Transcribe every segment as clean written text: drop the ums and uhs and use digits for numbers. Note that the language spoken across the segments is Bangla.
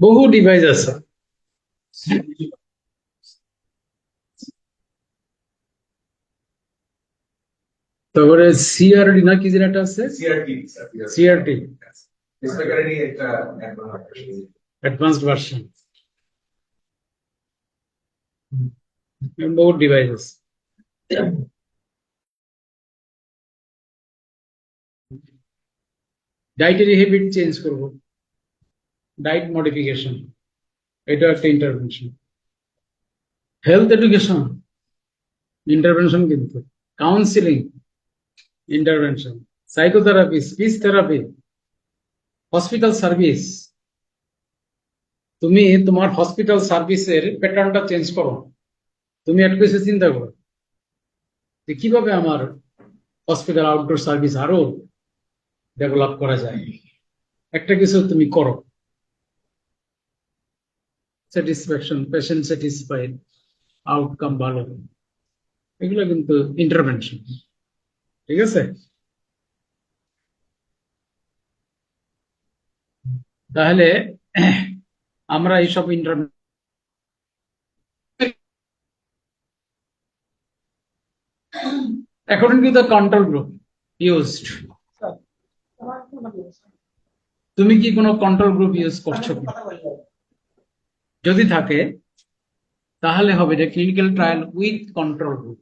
বহু ডিভাইস আছে। তারপরে সিআরডি না কি যেন একটা আছে, সিআরটি অ্যাডভান্সড ভার্সন, বহু ডিভাইস আছে। ডায়েটারি হ্যাবিট চেঞ্জ করব, ডায়েট মডিফিকেশন, এটা একটা ইন্টারভেনশন। হেলথ এডুকেশন ইন্টারভেনশন, কিন্তু counselling intervention, psychotherapy, speech therapy, hospital service. তুমি তোমার হসপিটাল সার্ভিসের প্যাটার্নটা চেঞ্জ করো। তুমি একটু কিছু চিন্তা করো যে কিভাবে আমার হসপিটাল আউটডোর সার্ভিস আরো ডেভেলপ করা যায়। একটা কিছু তুমি করো, স্যাটিসফ্যাকশন, পেশেন্ট স্যাটিসফাইড, আউটকাম ভালো, এগুলো কিন্তু ইন্টারভেনশন। ঠিক আছে? তাহলে আমরা এইসব according to the control group used, তুমি কি কোনো কন্ট্রোল গ্রুপ ইউজ করছো? যদি থাকে তাহলে হবে যে clinical trial with control group.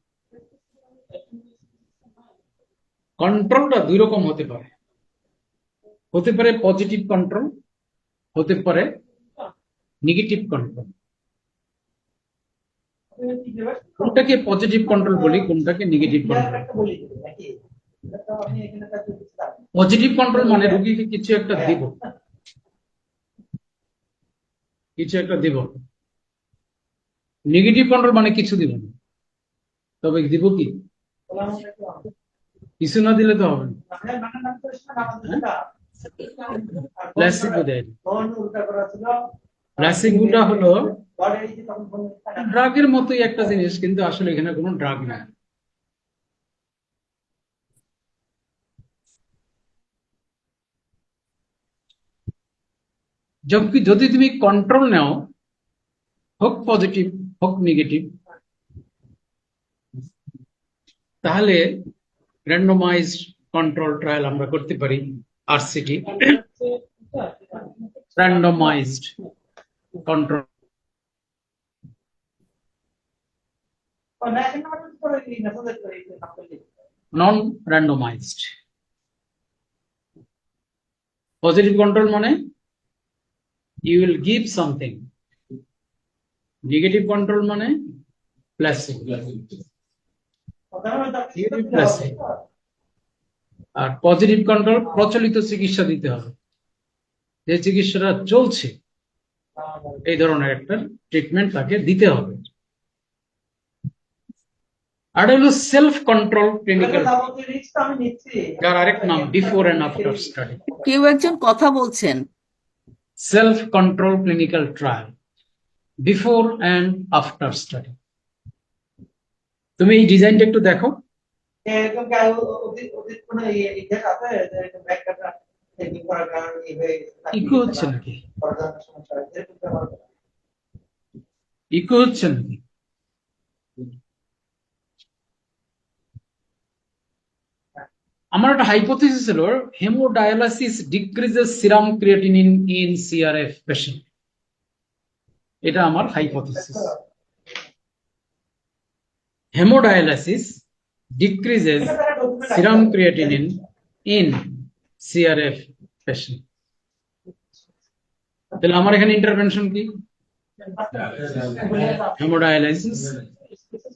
কন্ট্রোলটা দুই রকম হতে পারে, হতে পারে পজিটিভ কন্ট্রোল, হতে পারে নেগেটিভ কন্ট্রোল। কোনটাকে পজিটিভ কন্ট্রোল বলি, কোনটাকে নেগেটিভ কন্ট্রোল। পজিটিভ কন্ট্রোল মানে রোগীকে কিছু একটা দিব, কিছু একটা দিব। নেগেটিভ কন্ট্রোল মানে কিছু দিব না, তবে দিব কি? কিছু না দিলে তো হবে না। প্লাসিবো দেয়। প্লাসিবোটা হলো ড্রাগের মতোই একটা জিনিস, কিন্তু আসলে এখানে কোনো ড্রাগ না। যদি তুমি কন্ট্রোল নাও, হোক পজিটিভ হোক নেগেটিভ, তাহলে র্যান্ডমাইজড কন্ট্রোল ট্রায়াল আমরা করতে পারি। আরসিটি, র্যান্ডমাইজড কন্ট্রোল, নন র্যান্ডমাইজড। পজিটিভ কন্ট্রোল মানে you will give something, negative control মানে প্লাসিবো। আর পজিটিভ কন্ট্রোল প্রচলিত চিকিৎসা দিতে হবে, যে চিকিৎসাটা চলছে এই ধরনের একটা ট্রিটমেন্ট তাকে দিতে হবে। আর হলো সেলফ কন্ট্রোল ক্লিনিক্যাল, যার আরেক নাম বিফোর এন্ড আফটার স্টাডি। কেউ একজন কথা বলছেন, self-control clinical trial, before and after study. তুমি এই ডিজাইনটা একটু দেখো। ইকো হচ্ছে নাকি? ইকো হচ্ছে নাকি? আমার একটা হাইপোথিসিস ছিল hemodialysis decreases serum creatinine in CRF patient. এটা আমার hypothesis. Hemodialysis decreases serum creatinine in CRF patient. তাহলে আমার এখানে ইন্টারভেনশন কি? হেমোডায়ালাইসিস,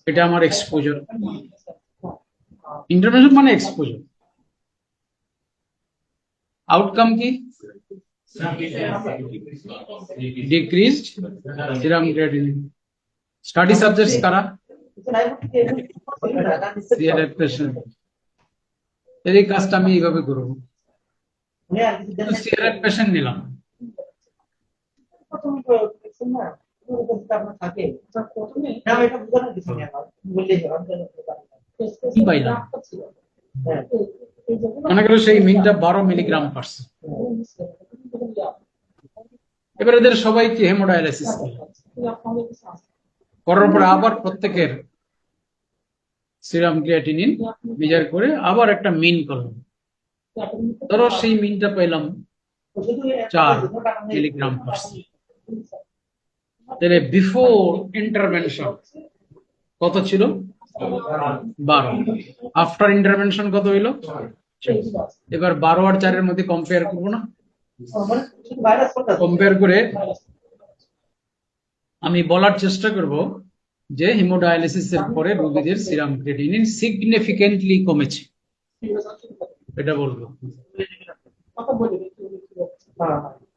এটা আমার এক্সপোজার। ইন্টারভেনশন মানে এক্সপোজার। আউটকাম কি? Decreased serum creatinine. Study subjects কারা? CRF patient. এই কাজটা আমি এইভাবে করব। সিআরএফ পেশেন্ট নিলাম, কি পাইলাম? মনে করো সেই মিনটা 12 মিলিগ্রাম পারছে। এবার এদের সবাইকে হেমোডায়ালাইসিস করার পরে আবার প্রত্যেকের সিরাম ক্রিয়েটিনিন মেজার করে আবার একটা মিন করলাম। ধরো সেই মিনটা পেলাম 4 মিলিগ্রাম পারছে। তাহলে বিফোর ইন্টারভেনশন কত ছিল? 12। আফটার ইন্টারভেনশন কত হইল? এবার 12 আর 4 এর মধ্যে কম্পেয়ার করবো না? কম্পেয়ার করে আমি বলার চেষ্টা করব যে হিমোডায়ালিসিসের পরে রোগীদের সিরাম ক্রিয়েটিনিন সিগনিফিকেন্টলি কমেছে, এটা বলবো।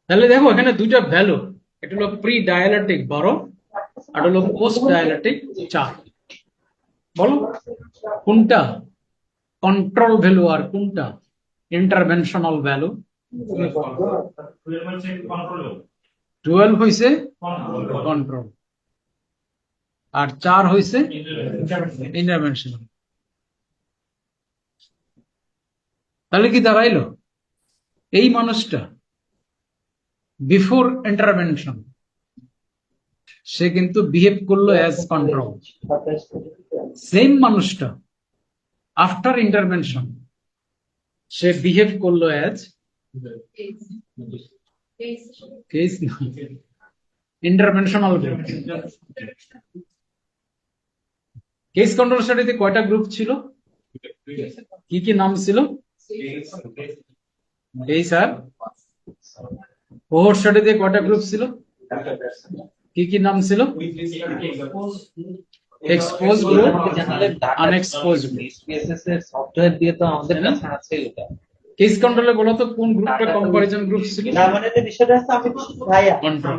তাহলে দেখো এখানে দুইটা ভ্যালু, এটা হলো প্রি ডায়ালেটিক 12 আর হলো পোস্ট ডায়ালেটিক 4। বলো কোনটা কন্ট্রোল ভ্যালু আর কোনটা ইন্টারভেনশনাল ভ্যালু? 12 হইছে কন্ট্রোল আর 4 হইছে ইন্টারভেনশনাল। তাহলে কি দাঁড়াইলো? এই মানুষটা বিফোর ইন্টারভেনশন সে কিন্তু বিহেভ করলো অ্যাজ কন্ট্রোল। সেম মানুষটা আফটার ইন্টারভেনশন সে বিহেভ করলো as case interventional group. Case control স্টাডিতে কয়টা গ্রুপ ছিল? কি কি নাম ছিল? এই স্যার কোহর্ট স্টাডিতে কয়টা গ্রুপ ছিল? কি কি নাম ছিল? Expose group, unexposed group. Software দিয়ে তো আমাদের কাছে আছে এটা। কেস কন্ট্রোলে বলো তো কোন গ্রুপটা কম্পারিজন গ্রুপ ছিল? না মানে যে বিষয়টা হচ্ছে আমি ভাইয়া কন্ট্রোল।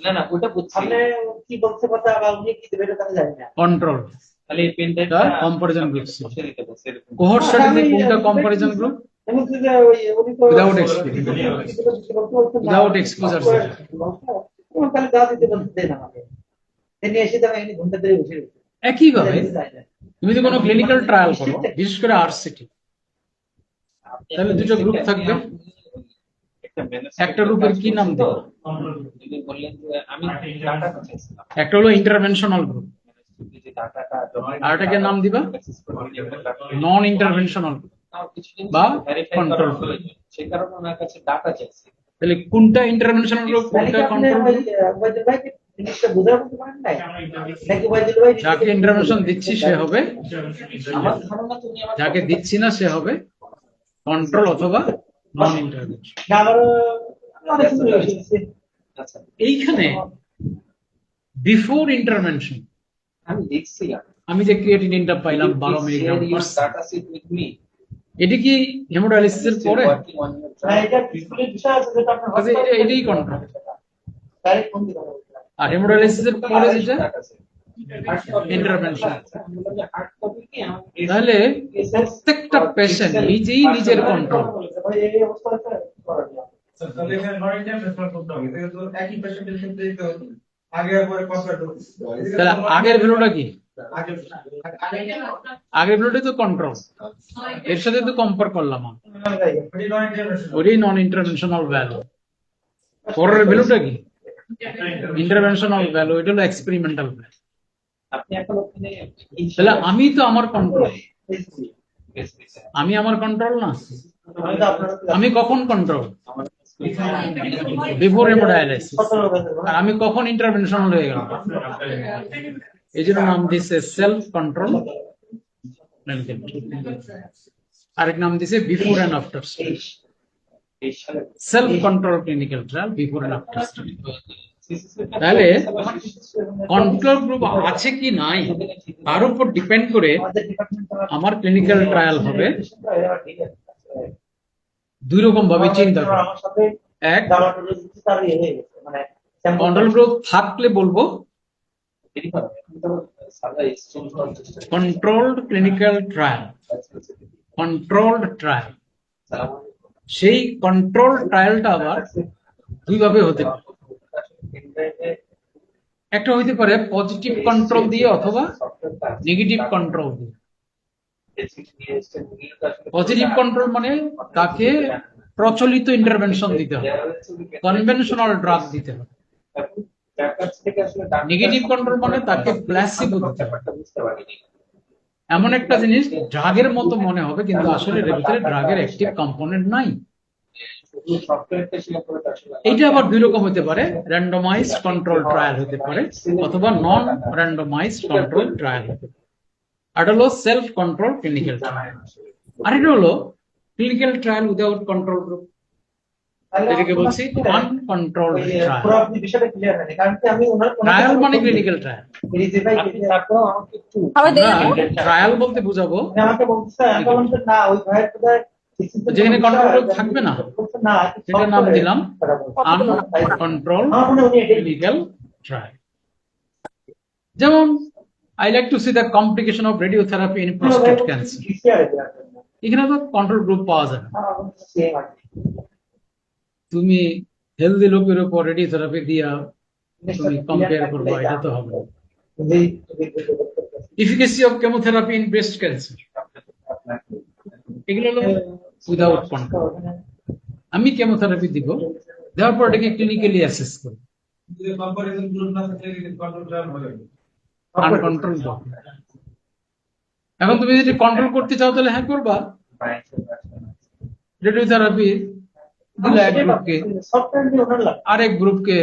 না না ওটা বুঝছি। আপনি কি বলতে কথা বা উনি কি দেবে এটা আমি জানি না। কন্ট্রোল তাহলে এই পেনটা কম্পারিজন গ্রুপ ছিল। বসে দিতে বসে এরকম। কোহর্ট স্টাডিতে কোনটা কম্পারিজন গ্রুপ? আমি তো যে ওই উনি তো উইদাউট এক্সপোজার। উইদাউট এক্সপোজার ছিল। কোন তাহলে দাও দিতে বলতে দেন আমাকে। তিনি এসে যাবে এখানে ঘন্টা ধরে বসে রয়েছে। একইভাবে তুমি যদি কোনো ক্লিনিক্যাল ট্রায়াল করো, বিশেষ করে আরসিটি, তাহলে দুটো গ্রুপ থাকবে। একটা গ্রুপের কি নাম দেবো? যদি বললেন যে আমি ডাটা চাইছিলাম, একটা হলো ইন্টারভেনশনাল গ্রুপ, যে ডাটাটা আর এটাকে নাম দিবা নন ইন্টারভেনশনাল বা কন্ট্রোল। সেই কারণে ওনার কাছে ডাটা চাইছি। তাহলে কোনটা ইন্টারভেনশনাল গ্রুপ, কোনটা কন্ট্রোল গ্রুপ? জিনিসটা বোঝার করতে পারেন না নাকি ওয়াইদুল ভাই যাকে ইন্টারভেনশন দিচ্ছি সে হবে, আমার ধারণা তুমি আমার যাকে দিচ্ছি না সে হবে কন্ট্রোল অথবা নন ইন্টারভেনশন। না আমার অনেক কিছু রয়েছে। আচ্ছা এইখানে বিফোর ইন্টারভেনশন আমি দেখছিলাম আমি যে ক্রিয়েটিনিনটা পাইলাম 12 milligram per data sheet with me. এটা কি হেমোডায়ালিসিসের পরে? না এটা ডিসপ্লে বিষয় আছে যেটা আপনি আচ্ছা, এটাই কন্ট্রোল। ডাইরেক্ট ফোন দিবেন। আর হেমোডায়ালিসিসের পরে যেটা ইন্টারভেনশন। তাহলে প্রত্যেকটা পেশেন্ট নিজেই নিজের কন্ট্রোল। ভাই এই অবস্থা আছে করা যায়। তাহলে এখানে নন ইন্টারন্যাশনাল করতে হবে, এটা তো একই পেশেন্টের ক্ষেত্রে তো আগে আর পরে কম্পেয়ার করতে হবে। তাহলে আগের ভ্যালুটা কি? আগে আগের ভ্যালুটা তো কন্ট্রোল, এর সাথে তো কম্পেয়ার করলাম আমি। ওটি নন ইন্টারন্যাশনাল। ওরই নন ইন্টারভেনশনাল ভ্যালু। পরের ভ্যালুটা কি? ইন্টারভেনশনাল ভ্যালু, এটা হলো এক্সপেরিমেন্টাল ভ্যালু। আপনি এখন ওখানে তাহলে আমি তো আমার কন্ট্রোল, বেশ আমি আমার কন্ট্রোল না। আমি তো আপনার আমি কখন কন্ট্রোল? Before haemodialysis. আর আমি কখন ইন্টারভেনশনাল হয়ে গেলাম? এই জন্য নাম দিছে সেলফ কন্ট্রোল। আরেক নাম দিছে before and after study. Self control clinical trial, before and after study. তাহলে কন্ট্রোল গ্রুপ আছে কি নাই তার উপর ডিপেন্ড করে আমাদের ডিপার্টমেন্ট আমার ক্লিনিক্যাল ট্রায়াল হবে দুই রকম ভাবে চিন্তা করব। আমার সাথে এক, ডাউনলোড তার ইয়ে হয়ে গেছে, মানে কন্ট্রোল গ্রুপ থাকলে বলবো controlled clinical trial, controlled trial. সেই কন্ট্রোল ট্রায়ালটা আবার দুই ভাবে হতে পারে। একটা হইতে পারে পজিটিভ কন্ট্রোল দিয়ে অথবা নেগেটিভ কন্ট্রোল দিয়ে। পজিটিভ কন্ট্রোল মানে তাকে প্রচলিত ইন্টারভেনশন দিতে হবে, কনভেনশনাল ড্রাগ দিতে হবে। নেগেটিভ কন্ট্রোল মানে তাকে প্ল্যাসিবো দিতে হবে। এমন একটা জিনিস ড্রাগের মতো মনে হবে কিন্তু আসলে এর ভিতরে ড্রাগের অ্যাক্টিভ কম্পোনেন্ট নাই। এইটা আবার দুই রকম হতে পারে, র্যান্ডমাইজড কন্ট্রোল ট্রায়াল হতে পারে অথবা নন র্যান্ডমাইজড কন্ট্রোল ট্রায়াল হতে পারে। আর হলো সেলফ কন্ট্রোল ক্লিনিক্যাল ট্রায়াল। আর এটা হলো clinical trial without control group, এটাকে বলছি আনকন্ট্রোলড ট্রায়াল। পুরো আপনি বিষয়টা ক্লিয়ার হয়নি, কারণ কি আমি ট্রায়াল মানে ক্লিনিক্যাল ট্রায়াল। তারপর আমাকে একটু ট্রায়াল বলতে বুঝাবো আমাকে বলছে আমি বললাম যে না ওই ভাইয়ের কোথায় যেখানে কন্ট্রোল গ্রুপ থাকবে না, না সেটার নাম দিলাম আনকন্ট্রোলড আমার মনে হয় উনি এটাই ক্লিনিক্যাল ট্রায়াল। যেমন I like to see the complication of radiotherapy in prostate cancer. এখানে তো কন্ট্রোল গ্রুপ পাওয়া যায় না। তুমি হেলদি লোকের উপর রেডিওথেরাপি দিয়া তুমি কম্পেয়ার করবা, এটা তো হবে না। Efficacy of chemotherapy in breast cancer, এগুলো হলো উইদাউট কন্ট্রোল। আমি কেমোথেরাপি দিব, দেওয়ার পর এটাকে ক্লিনিক্যালি অ্যাসেস করব। যদি কম্পারিজন গ্রুপ না থাকে কন্ট্রোল ট্রায়াল হবে আনকন্ট্রোল। এখন তুমি যদি কন্ট্রোল করতে চাও তাহলে হ্যাঁ করবা, রেডিওথেরাপি দিলে এক গ্রুপকে, সফটওয়্যার নিয়ে ওনার লাগে আরেক গ্রুপকে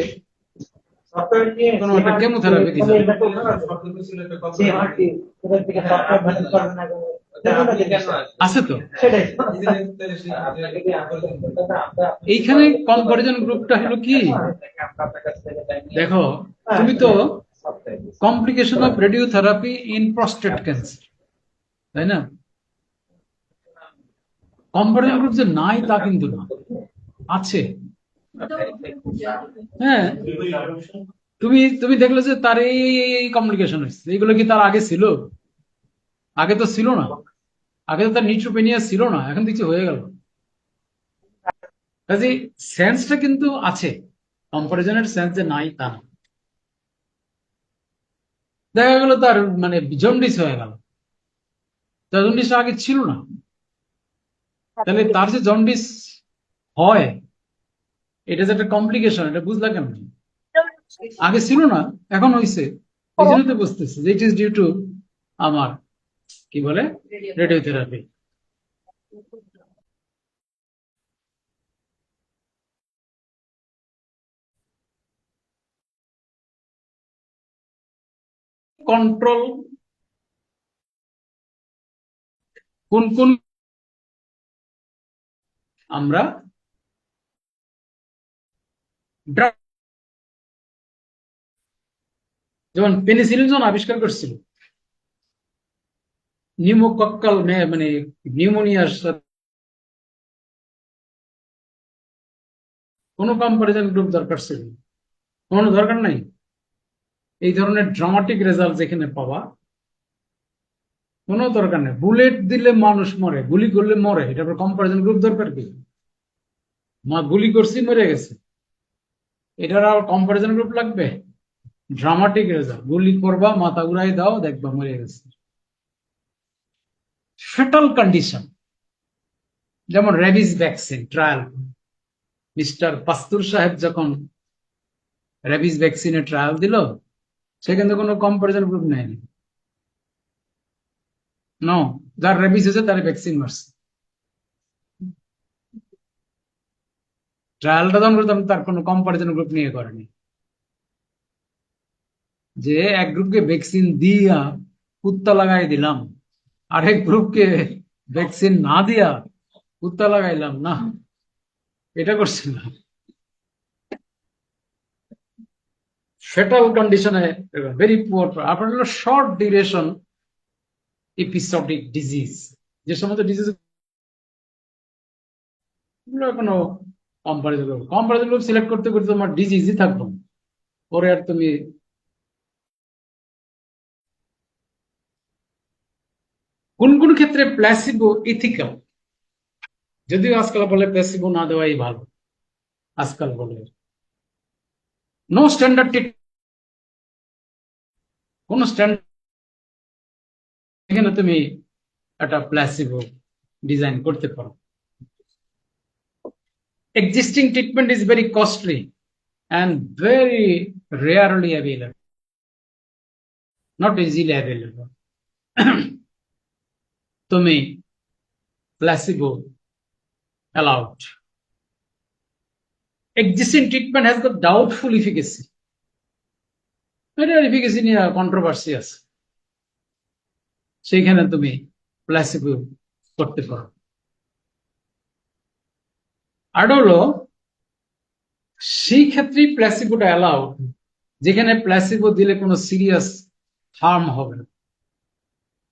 সফটওয়্যার নিয়ে কোনো একটা কেমোথেরাপি দিতে হবে। যে হাঁটি ওদের থেকে সফটওয়্যার ভ্যালু করবে না আছে তো। সেটাই এইখানে কম্পারিজন গ্রুপটা হলো কি, দেখো তুমি তো complication of radiotherapy in prostate cancer, তাই না? কম্পারিজন গ্রুপ যে নাই তা কিন্তু না, আছে। হ্যাঁ, তুমি দেখলে যে তার এই কমপ্লিকেশন হয়েছে, এইগুলো কি তার আগে ছিল? আগে তো ছিল না, আগে তো তার নিউট্রোপেনিয়া ছিল না, এখন কিছু হয়ে গেল। কাজে সেন্সটা কিন্তু আছে, কম্পারিজনের সেন্স যে নাই তা না। দেখা গেল তার মানে জন্ডিস হয়ে গেল, তার জন্ডিস আগে ছিল না, তাহলে তার যে জন্ডিস হয় এটা যে একটা কমপ্লিকেশন, এটা বুঝলা কেন? আগে ছিল না, এখন হয়েছে, এই জন্য তো বুঝতেছি যে ইট ইজ ডিউ টু আমার কি বলে রেডিওথেরাপি। কন্ট্রোল কোন কোন আমরা ড্রাগ, যেমন পেনিসিলিন যখন আবিষ্কার করছিল নিউমোকক্কাল মানে নিউমোনিয়ার সাথে কোনো কম্পারিজন গ্রুপ দরকার ছিল? কোনো দরকার নাই। এই ধরনের ড্রামাটিক রেজাল্ট যেখানে পাওয়া কোনো দরকার নেই। বুলেট দিলে মানুষ মরে, গুলি করলে মরে, এটা কম্পারিজন গ্রুপ দরকার কি? মা গুলি করছি মরে গেছে, এটার আর কম্পারিজন গ্রুপ লাগবে? ড্রামাটিক রেজাল্ট, গুলি করবা মাথা উড়াই দাও দেখবা মরে গেছে। ফেটাল কন্ডিশন, যেমন রেবিস ভ্যাকসিন ট্রায়াল, মিস্টার পাস্তুর সাহেব যখন রেবিস ভ্যাকসিনের ট্রায়াল দিল, সেখানে কোনো কম্পারিজন গ্রুপ নেয়নি। নো, যার রেবিস হয়েছে তার ভ্যাকসিন মারছে। ট্রায়ালটা যখন করতাম তার কোনো কম্পারিজন গ্রুপ নিয়ে করেনি। যে এক গ্রুপকে ভ্যাকসিন দিয়া কুত্তা লাগাই দিলাম, আরেক গ্রুপকে ভ্যাকসিন না দিয়া কুত্তা লাগাইলাম না, এটা করছে না। ফেটাল কন্ডিশনে, ভেরি পুয়ার, আপনার হলো শর্ট ডিউরেশন এপিসোডিক ডিজিজ, যে সমস্ত ডিজিজ কোনো কম্পারিজন গ্রুপ সিলেক্ট করতে করতে তোমার ডিজিজই থাকবো, পরে আর তুমি কোন কোন ক্ষেত্রে প্ল্যাসিবো ইথিক্যাল, যদিও আজকাল বলে প্ল্যাসিবো না দেওয়াই ভালো, আজকাল বলে নো স্ট্যান্ডার্ড, কোন স্ট্যান্ডার্ড, এখানে তুমি একটা প্ল্যাসিবো ডিজাইন করতে পারো। Existing treatment is very costly and very rarely available, not easily available. তুমি placebo allowed. Existing treatment has got doubtful efficacy. এটার efficacy নিয়ে কন্ট্রোভার্সি আছে, সেইখানে তুমি প্ল্যাসিবো করতে পারো। আর হলো সেই ক্ষেত্রেই প্ল্যাসিবোটা অ্যালাউড যেখানে প্ল্যাসিবো দিলে কোনো সিরিয়াস হার্ম হবে না।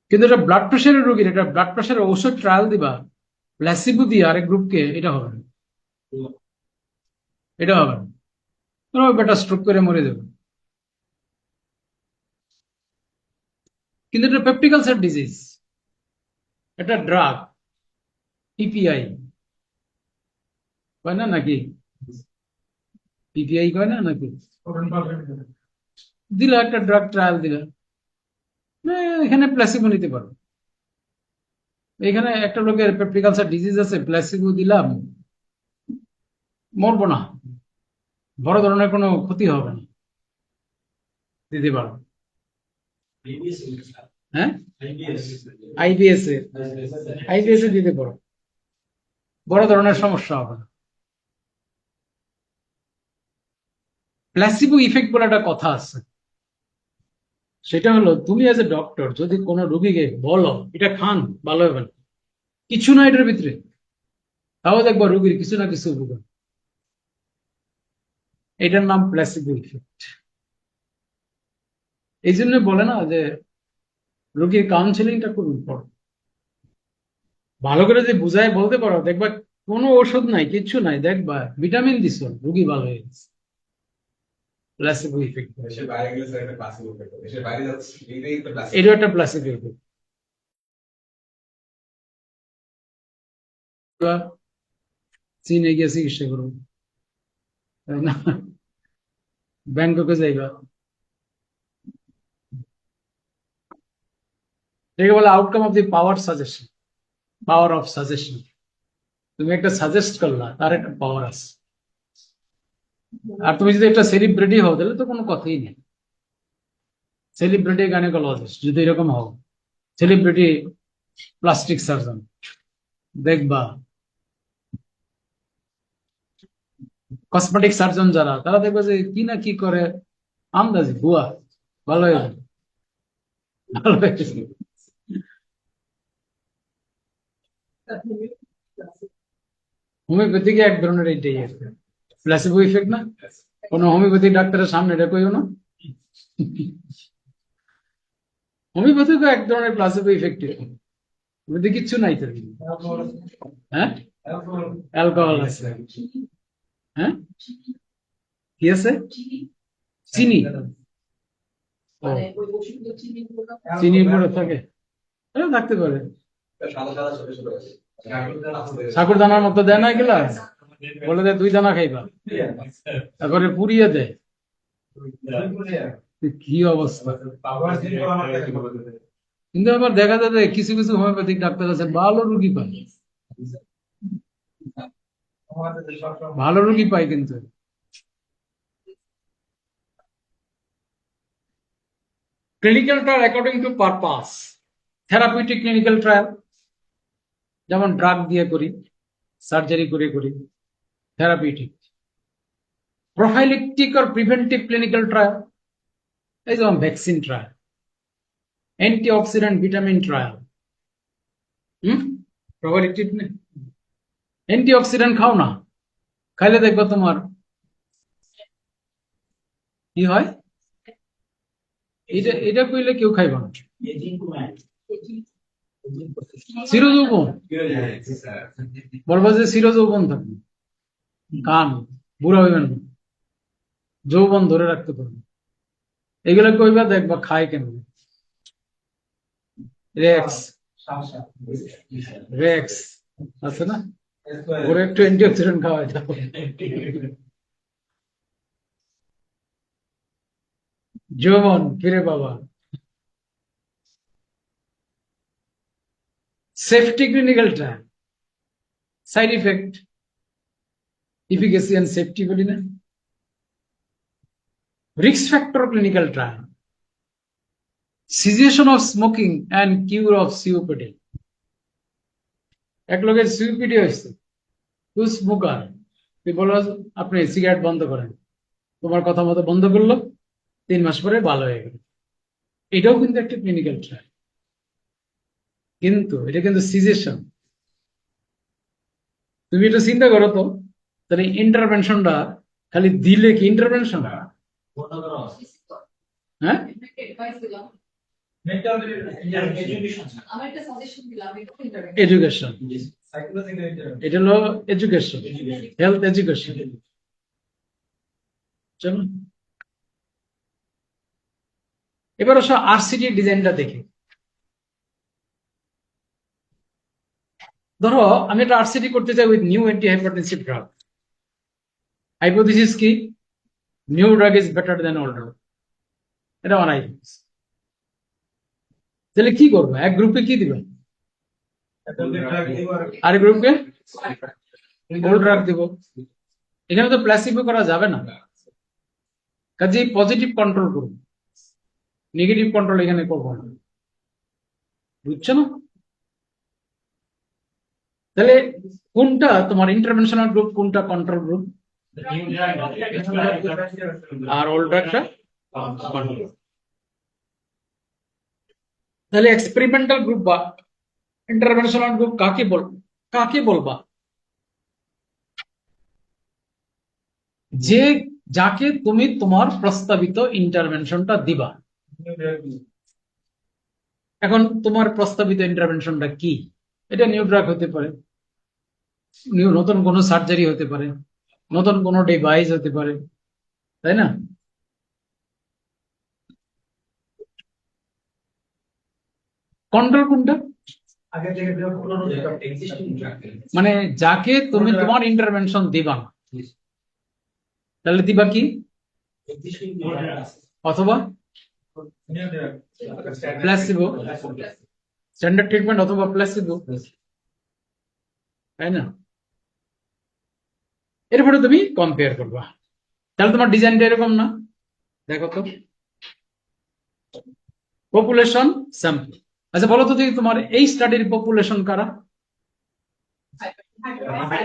কিন্তু এটা ব্লাড প্রেশারের রোগীর, এটা ব্লাড প্রেশারের ঔষধ ট্রায়াল দিবা প্ল্যাসিবো দিয়ে আরেক গ্রুপকে, এটা হবে না, এটা হবে না, বেটা স্ট্রোক করে মরে যাবে। কিন্তু এটা পেপটিক আলসার ডিজিজ, এটা ড্রাগ, পিপিআই কয় না নাকি, পিপিআই কয় না নাকি, দিলা একটা ড্রাগ ট্রায়াল দিলা, এখানে প্ল্যাসিবো নিতে পারো। এখানে একটা লোকের পেপটিক আলসার ডিজিজ আছে, প্ল্যাসিবো দিলাম, মরবো না, বড় ধরনের কোনো ক্ষতি হবে না, দিতে পারো। হ্যাঁ, আইবিএস এ দিতে পারো, বড় ধরনের সমস্যা হবে না। প্ল্যাসিবো ইফেক্ট বলে একটা কথা আছে, সেটা হলো তুমি এজ এ ডক্টর যদি কোনো রোগীকে বলো এটা খান ভালো হবে না, কিছু না এটার ভিতরে, তাও দেখবো রোগীর কিছু না কিছু উপকার, এটার নাম প্ল্যাসিবো ইফেক্ট। এই জন্য বলে না যে রোগীর কাউন্সিলিংটা খুব ইম্পর্টেন্ট। ভালো করে যদি বুঝায় বলতে পারো, দেখবা কোনো ওষুধ নাই, কিচ্ছু নাই, দেখবা ভিটামিন দিছ, রোগী ভালো হয়ে গেছে। প্ল্যাসিবো ইফেক্ট, দেশের বাইরে গেলে স্যার একটা প্লাসিবো ইফেক্ট, দেশের বাইরে যাচ্ছে এটাই একটা প্লাসিবো। এটাও একটা প্ল্যাসিবো ইফেক্ট। চীনে গিয়ে চিকিৎসা করবো, তাই না? ব্যাংককে যাইবা, এটাকে বলে outcome of the power suggestion, power of suggestion. তুমি একটা সাজেস্ট করলা, তার একটা পাওয়ার আছে। আর তুমি যদি একটা সেলিব্রিটি হও তাহলে তো কোনো কথাই নেই, সেলিব্রিটি গাইনোকোলজিস্ট যদি এরকম হও, সেলিব্রিটি প্লাস্টিক সার্জন, দেখবা কসমেটিক সার্জন যারা, তারা দেখবে যে কি না কি করে, আন্দাজি ভুয়া, ভালো হয়ে যাবে, ভালো হয়ে যাবে। হোমিওপ্যাথিকে এক ধরনের এইটাই আছে, প্ল্যাসিবো ইফেক্ট না? কোন হোমিওপ্যাথিক ডাক্তারের সামনে এটা কইও না, হোমিওপ্যাথিকে এক ধরনের প্ল্যাসিবো ইফেক্ট, ওদের কিচ্ছু নাই তো। হ্যাঁ, অ্যালকোহল আছে, হ্যাঁ কি আছে, চিনি, ও, চিনি পড়ে থাকে, থাকতে পারে, সাদা সাদা ছোট ছোট আছে। সাকুর দানার মতো দেয় না এগুলা, বলে দেয় 2 দানা খাইবা, তারপরে পুড়িয়ে দেয়। কি অবস্থা! কিন্তু আবার দেখা যায় যে কিছু কিছু হোমিওপ্যাথিক ডাক্তার আছে ভালো রুগী পায়, ভালো রুগী পায় কিন্তু। Clinical trial according to purpose, therapeutic clinical trial যেমন ড্রাগ দিয়ে করি, সার্জারি করে করি, therapeutic. Prophylactic or preventive clinical trial, এই যেমন vaccine trial, antioxidant vitamin trial. Prophylactic antioxidant খাও না, খাইলে দেখবো তোমার কি হয়। এটা এটা কইলে কেউ খাইবা না। চিরযৌবন, বলবো যে চিরযৌবন থাকবে, কান বুড়া হইবেন না, যৌবন ধরে রাখতে পারবে। এগুলো কইবা দেখবা খায় কেন। রেক্স, রেক্স আছে না, ওরা একটু অ্যান্টিঅক্সিডেন্ট খাওয়াই দাও। যৌবন ফিরে পাবা। Safety clinical trial, side effect, efficacy and safety বলি না। Risk factor clinical trial, cessation of smoking and cure of COPD. এক লোকের সিওপিডি হয়েছে, তুই স্মোকার, তুই বলো আপনি সিগারেট বন্ধ করেন, তোমার কথা মতো বন্ধ করলো, 3 মাস পরে ভালো হয়ে গেল। এটাও কিন্তু একটা ক্লিনিক্যাল ট্রায়াল, কিন্তু এটা কিন্তু সিজেশন। তুমি এটা চিন্তা করো তো, তাহলে ইন্টারভেনশনটা খালি দিলে কি ইন্টারভেনশন? হ্যাঁ, এডুকেশন, এটা হলো এডুকেশন, হেলথ এডুকেশন। চলো এবার আসো আরসিটি ডিজাইনটা দেখি। ধরো আমি একটা আরসিটি করতে চাই with new antihypertensive drug. Hypothesis কি? New drug is better than old drug, এটা আমার হাইপোথিসিস। তাহলে কি করবো? এক গ্রুপে কি দিবেন, আর গ্রুপকে ওল্ড ড্রাগ দিব। এখানে তো প্ল্যাসিবো করা যাবে না, কাজেই পজিটিভ কন্ট্রোল করবো, নেগেটিভ কন্ট্রোল এখানে করবো না। বুঝছো না? তাহলে কোনটা তোমার ইন্টারভেনশনাল গ্রুপ, কোনটা কন্ট্রোল গ্রুপ? আর ওল্ড ড্রাগটা কন্ট্রোল। তাহলে এক্সপেরিমেন্টাল গ্রুপ বা ইন্টারভেনশনাল গ্রুপ কাকে বলবা? যে যাকে তুমি তোমার প্রস্তাবিত ইন্টারভেনশনটা দিবা। এখন তোমার প্রস্তাবিত ইন্টারভেনশনটা কি? এটা নিউ ড্রাগ হতে পারে, নতুন কোনো সার্জারি হতে পারে, নতুন কোনো ডিভাইস হতে পারে, তাই না? কন্ট্রোল কোনটা? মানে যাকে তুমি তোমার ইন্টারভেনশন দিবা না, তাহলে দিবা কি? অথবা প্লাসিবো, স্ট্যান্ডার্ড ট্রিটমেন্ট অথবা প্লাসিবো, তাই না? এরপরে তুমি কম্পেয়ার করবা। তাহলে তোমার ডিজাইনটা এরকম না? দেখো তো, পপুলেশন স্যাম্পল। আচ্ছা বলো তো দেখি তোমার এই স্টাডির পপুলেশন কারা?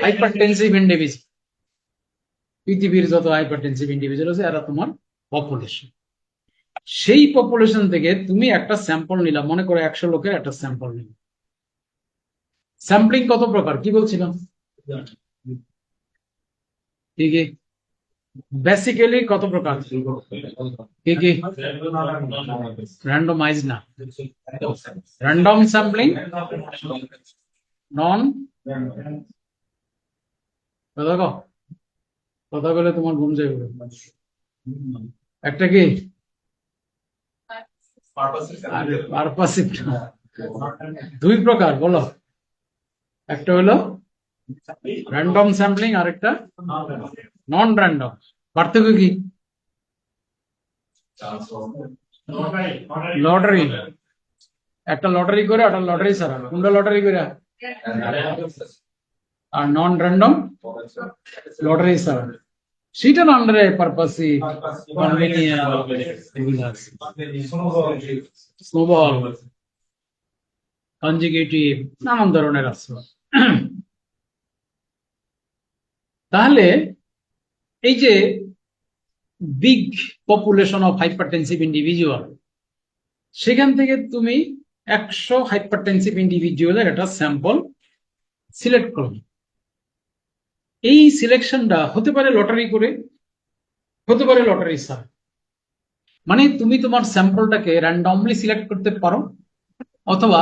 হাইপারটেনসিভ ইন্ডিভিজুয়াল, পৃথিবীর যত হাইপারটেনসিভ ইন্ডিভিজুয়াল আছে এরা তোমার পপুলেশন। সেই পপুলেশন থেকে তুমি একটা স্যাম্পল নিলা, মনে করো 100 লোকের একটা স্যাম্পল নিলাম। স্যাম্পলিং কত প্রকার কি বলছিলাম? কি কি বেসিক্যালি কত প্রকার? কি কি? র্যান্ডমাইজ না, র্যান্ডম স্যাম্পলিং, নন। দেখো কথা বলে তোমার ঘুম যাবে। একটা কি পারপাসিভ, 2 প্রকার বলো। একটা হলো র্যান্ডম স্যাম্পলিং আর একটা নন র্যান্ডম। পার্থক্য কি? লটারি, একটা লটারি করে একটা লটারি ছাড়া, কোনটা লটারি করে? আর নন র্যান্ডম লটারি ছাড়া। সেটা আন্ডার পারপাসি স্নোবল কনজিকিউটিভ নানান ধরনের আছে। তাহলে এই যে big population of hypertensive individual, সেখান থেকে তুমি 100 হাইপারটেনসিভ ইন্ডিভিজুয়ালের একটা স্যাম্পল সিলেক্ট করবে। এই সিলেকশনটা হতে পারে লটারি করে, হতে পারে লটারি ছাড়া। মানে তুমি তোমার স্যাম্পলটাকে র্যান্ডমলি সিলেক্ট করতে পারো অথবা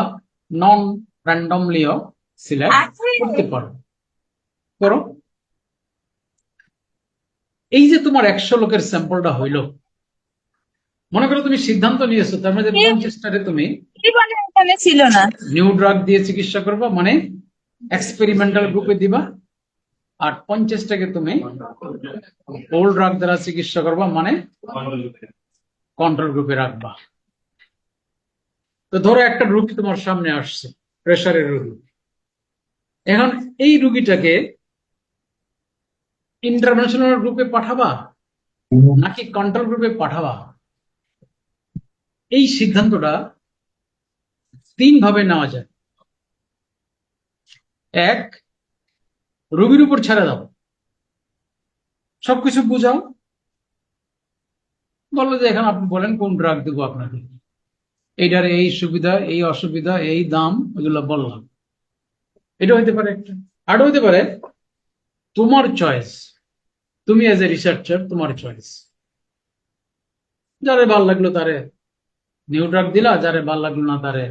নন র্যান্ডমলিও সিলেক্ট করতে পারো। করো। এই যে তোমার 100 লোকের স্যাম্পলটা হইলো, মনে করো তুমি সিদ্ধান্ত নিয়েছো তার মধ্যে 50টারে তুমি এখানে ছিল না। নিউ ড্রাগ দিয়ে চিকিৎসা করবা, মানে এক্সপেরিমেন্টাল গ্রুপে দিবা, আর 50টাকে তুমি ওল্ড ড্রাগ দ্বারা চিকিৎসা করবা, মানে কন্ট্রোল গ্রুপে রাখবা। তো ধরো একটা রোগী তোমার সামনে আসছে, প্রেসারের রোগী। এখন এই রোগীটাকে ইন্টারভেনশনাল গ্রুপে পাঠাবা নাকি কন্ট্রোল গ্রুপে পাঠাবা, এই সিদ্ধান্তটা 3 ভাবে নেওয়া যায়। এক, রোগীর উপর ছেড়ে দাও, সবকিছু বুঝাও, বললো যে এখন আপনি বলেন কোন ড্রাগ দেবো আপনাকে, এইটার এই সুবিধা এই অসুবিধা এই দাম, এগুলো বললাম। এটা হইতে পারে একটা। আর হইতে পারে তোমার চয়েস, তুমি এজ এ রিসার্চার তোমার চয়েস, যারে ভাল লাগলো তারে নিউ ড্রাগ দিলা, যারে ভাল লাগলো না তারে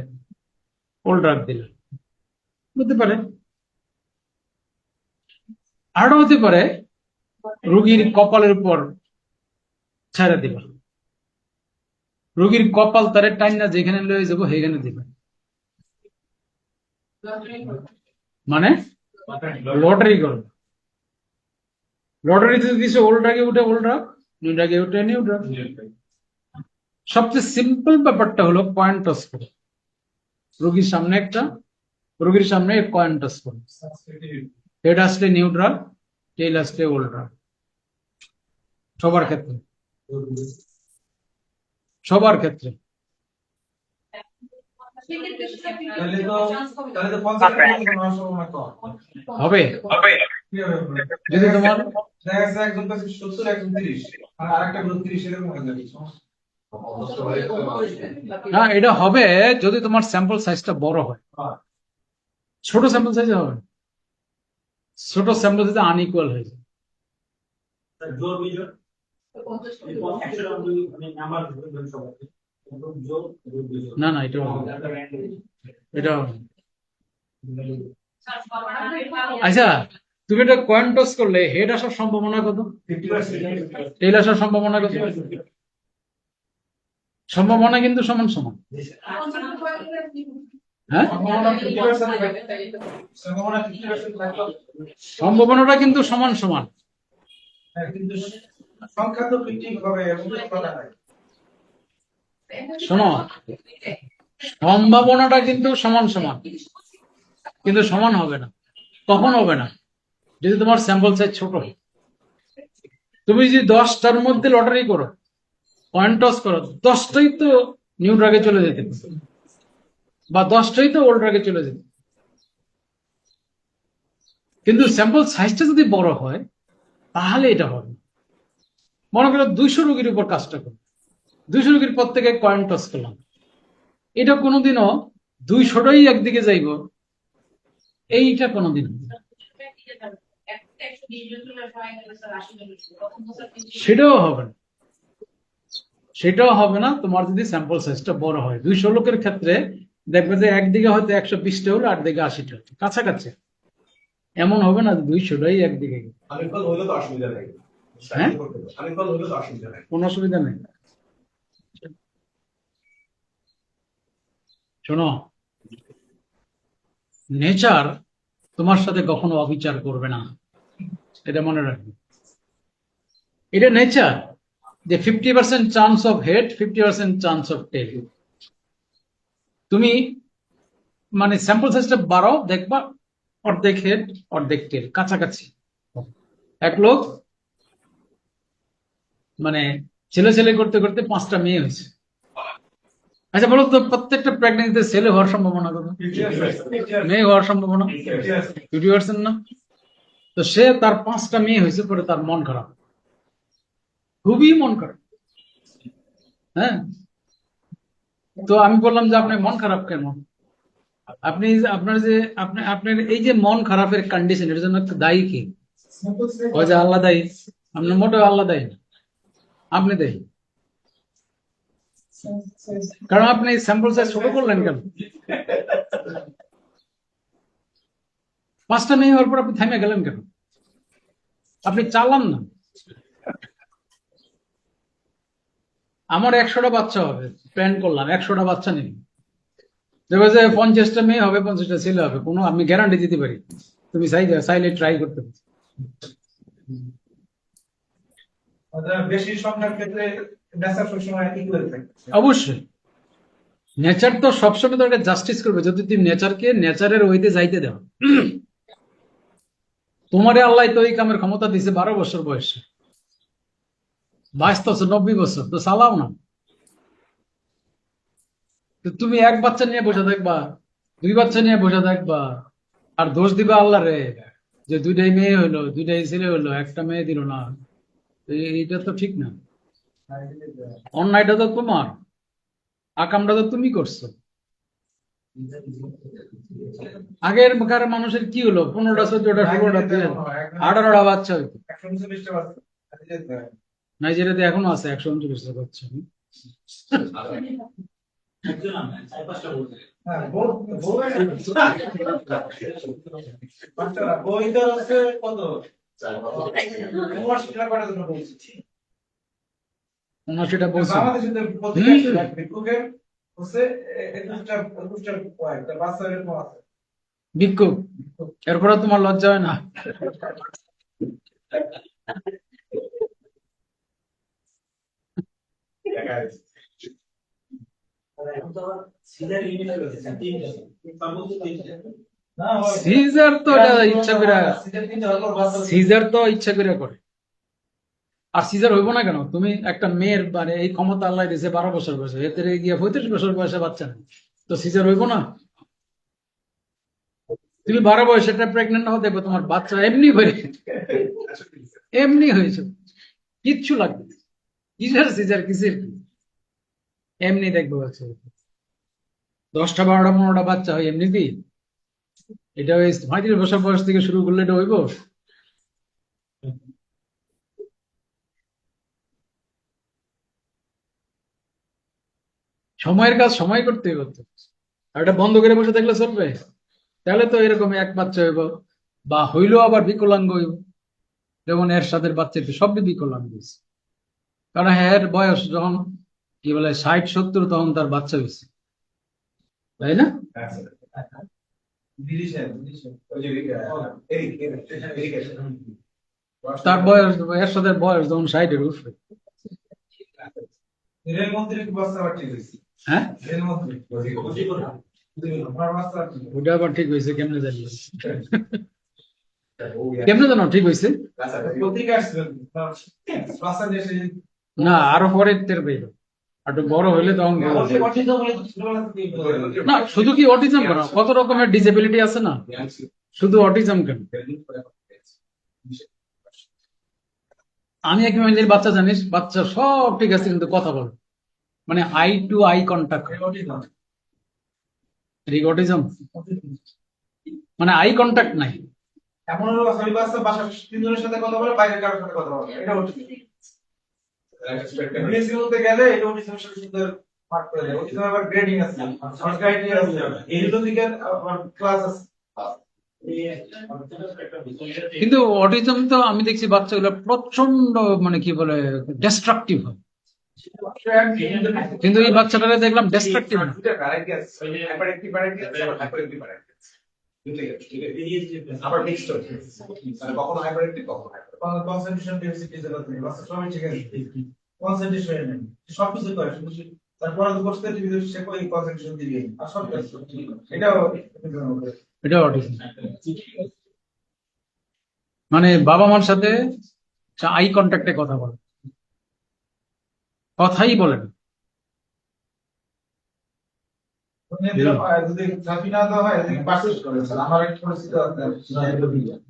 ওল্ড ড্রাগ দিলা, হতে পারে। আরো হতে পারে রোগীর কপালের উপর ছেড়ে দিবা, রোগীর কপাল তারে টাইনা যেখানে লয়ে যাবো সেখানে দিবা, মানে লটারি করবে। লটারিতে দিছে ওল্ড ড্রাগে উঠে ওল্ড ড্রাগ, নিউ ড্রাগে উঠে নিউ ড্রাগ। সবচেয়ে সিম্পল ব্যাপারটা হলো কয়েন টস করে, রোগীর সামনে একটা, রোগীর সামনে কয়েন টস করে, হেড আসলে নিউ ড্রাগ, টেল আসলে ওল্ড ড্রাগ। সবার ক্ষেত্রে, সবার ক্ষেত্রে তাহলে তো 50 হওয়ার সম্ভাবনা কম। হবে। যদি তোমার দেখা যাচ্ছে একজন কাছে 70 একজন 30 আর আরেকটা গ্রুপ 30 এরকম হয়ে যাবে। না, এটা হবে যদি তোমার স্যাম্পল সাইজটা বড় হয়। ছোট স্যাম্পল সাইজে হবে না। ছোট স্যাম্পল সাইজে আনইকুয়াল হয়ে যায়। না না, এটা হবে না। এটা হবে না। আচ্ছা, তুমি এটা কয়েন টস করলে হেড আসার সম্ভাবনা কত, টেল আসার সম্ভাবনা কত? সম্ভাবনা কিন্তু সমান সমান। হ্যাঁ, সম্ভাবনাটা কিন্তু সমান সমান। কিন্তু সংখ্যা তো 50 হবে এমন কথা নাই। শোনো, সম্ভাবনাটা কিন্তু সমান সমান, কিন্তু সমান হবে না। তখন হবে না যদি তোমার স্যাম্পল সাইজ ছোট হয়। তুমি যদি 10টার মধ্যে লটারি করো, কয়েন টস করো, 10টাই তো নিউ ড্রাগে চলে যেতে পারে, বা 10টাই তো ওল্ড ড্রাগে চলে যেতে। কিন্তু স্যাম্পল সাইজটা যদি বড় হয় তাহলে এটা হবে। মনে করো 200 রোগীর উপর কাজটা করো, 200 রোগীর প্রত্যেকে কয়েন টস করলাম, এটা কোনোদিনও 200টাই একদিকে যাইব, এইটা কোনোদিন হবে না। সেটাও হবে না, সেটাও হবে না তোমার যদি স্যাম্পল সাইজটা বড় হয়। 200 লোকের ক্ষেত্রে দেখবে যে একদিকে হয়তো 120টা হলো, আর দিকে 80টা হলো, কাছাকাছি। এমন হবে না 200টাই একদিকে। আনইকুয়াল হলে তো অসুবিধা নেই। হ্যাঁ, আনইকুয়াল হলে তো অসুবিধা নেই। কোনো অসুবিধা নেই। শোনো, নেচার তোমার সাথে কখনো অবিচার করবে না, এটা মনে রাখবে। এটা নেচার, যে 50% chance of head, 50% chance of tail. তুমি মানে স্যাম্পল সাইজটা বাড়াও, দেখবা অর্ধেক হেড অর্ধেক টেল কাছাকাছি। এক লোক মানে ছেলে ছেলে করতে করতে 5টা মেয়ে হয়েছে। আচ্ছা বলো তো, প্রত্যেকটা প্রেগনেন্সিতে ছেলে হওয়ার সম্ভাবনা কত, মেয়ে হওয়ার সম্ভাবনা 50% না? তো সে তার 5টা মেয়ে হয়েছে, পরে তার মন খারাপ, খুবই মন খারাপ। হ্যাঁ, তো আমি বললাম যে আপনি মন খারাপ কেন? আপনি আপনার যে আপনার এই যে মন খারাপের কন্ডিশন, এর জন্য দায়ী কি? ও যে আল্লাহ দায়ী? আপনার মোটেও আল্লাহ দায়ী না, আপনি দায়ী। কারণ আপনি স্যাম্পল সাইজ ছোট করলেন কেন? 5টা মেয়ে হওয়ার পর আপনি থেমে গেলেন কেন? আপনি চালান না। আমার 100টা বাচ্চা হবে, প্ল্যান করলাম 100টা বাচ্চা নেই, দেখবে যে 50টা মেয়ে হবে, 50টা ছেলে হবে, কোনো আমি গ্যারান্টি দিতে পারি। তুমি চাইলে ট্রাই করতে পারো। বেশি সংখ্যার ক্ষেত্রে নেশা সবসময় একই করে থাকে। অবশ্যই নেচার তো সবসময় তোকে জাস্টিস করবে, যদি তুমি নেচারকে নেচারের ওইতে যাইতে দাও। তোমারে আল্লাহ তো এই কামের ক্ষমতা দিছে 12 বছর বয়সে, বাঁচতেছো 90 বছর, তো চালাও না। তো তুমি এক বাচ্চা নিয়ে বসে থাকবা, 2 বাচ্চা নিয়ে বসে থাকবা, আর দোষ দিবা আল্লাহ রে, যে 2টাই মেয়ে হইলো, 2টাই ছেলে হইলো, একটা মেয়ে দিল না। এইটা তো ঠিক না। অন্যায়টা তো তোমার, আকামটা তো তুমি করছো। আগের কার মানুষের কি হলো, 15টা 14টা 16টা 18টা বাচ্চা হইতো। 140টা বাচ্চা। নাইজেরিয়াতে এখনো আছে 139টা বাচ্চা। হ্যাঁ, বাচ্চারা বইটা হচ্ছে কত? 59টা করে দুটো বলছি। 59টা বলছি। বাংলাদেশে তো প্রত্যেকটা ভিক্ষুকের হচ্ছে 21টা পয়েন্ট, বাচ্চা এরকম আছে। ভিক্ষুক, এরপরে তোমার লজ্জা হয় না? সিজার তো এটা ইচ্ছা করে, সিজার তো ইচ্ছা করে করে। আর সিজার হইব না কেন? তুমি একটা মেয়ের মানে এই ক্ষমতা আল্লাহ দিয়েছে 12 বছর বয়সে, এতে গিয়ে 35 বছর বয়সে বাচ্চা নেই, তো সিজার হইব না? তুমি 12 বয়সে একটা প্রেগনেন্ট হও, দেখবো তোমার বাচ্চা এমনি হয়ে, এমনি হয়েছে, কিচ্ছু লাগবে না। কিসের সিজার, কিসের কি, এমনি দেখবো বাচ্চা। 10টা 12টা 15টা বাচ্চা হয় এমনিতেই। এটা ওই 35 বছর বয়স থেকে শুরু করলে এটা হইব? সময়ের কাজ সময় করতে করতে, আর এটা বন্ধ করে বসে থাকলে চলবে? তাহলে তো এরকম এক বাচ্চা হইব, বা হইলো আবার বিকলাঙ্গ হইব, যেমন এর সাথে বাচ্চা সবই বিকলাঙ্গ হয়েছে। কারণ হ্যাঁ, এর বয়স যখন কি বলে 60-70, তখন তার বাচ্চা হয়েছে, তাই না? তার বয়স, এর সাথে বয়স যখন 60-এর উঠবে। রেলমন্ত্রী কি বাচ্চা আবার ঠিক হয়েছে? হ্যাঁ, রেলমন্ত্রী আমার বাচ্চা ঠিক হয়েছে। ওটা আবার ঠিক হয়েছে কেমনে জানি, কেমনে জানো ঠিক হয়েছে? পত্রিকা আসছিল বাচ্চা দেশে না, আরো পরে টের পাইল, একটু বড় হইলে তখন বলবো। না, শুধু কি অটিজম কেন, কত রকমের ডিসেবিলিটি আছে না, শুধু অটিজম কেন? আমি এক ফ্যামিলির বাচ্চা, জানিস, বাচ্চা সব ঠিক আছে, কিন্তু কথা বলে, মানে eye to eye contact, autism, মানে আই কন্টাক্ট নাই। এমন হলো সবই বাচ্চা বাসার তিনজনের সাথে কথা বলে, বাইরের কারোর সাথে কথা বলে, এটা হচ্ছে ইংরেজি বলতে গেলে এটা অটিজমের সাথে সুন্দর পার্ট করে দেয়। অটিজম আবার গ্রেডিং আছে, আমার ক্রাইটেরিয়া আছে, এইগুলো দিকে আবার ক্লাস আছে। কিন্তু অটিজম তো আমি দেখছি বাচ্চাগুলো প্রচন্ড মানে কি বলে ডিস্ট্রাকটিভ হয়, কিন্তু এই বাচ্চাটারে দেখলাম ডিস্ট্রাকটিভ না। দুটো ভ্যারাইটি আছে, হাইপার অ্যাক্টিভ ভ্যারাইটি আছে, আবার হাইপার অ্যাক্টিভ ভ্যারাইটি আছে। আবার মিক্সড হচ্ছে মানে কখনো হাইপারএক্টিভ কখনো হাইপার কনসেন্ট্রেশন ডেন্সিটি যেটা তুমি বাসা সবই ঠিক আছে কনসেন্ট্রেশন নেই সবকিছু করে শুধু তারপরে তো করতে দিবি সে কই কনসেন্ট্রেশন দিবি আর সব কিছু এটাও এটা অটিজম। মানে বাবা মার সাথে আই কন্ট্যাক্টে কথা বলে, কথাই বলে না। যদি থেরাপি না দেওয়া হয় এদিকে পারচেজ করে স্যার আমার একটা পরিস্থিতি আছে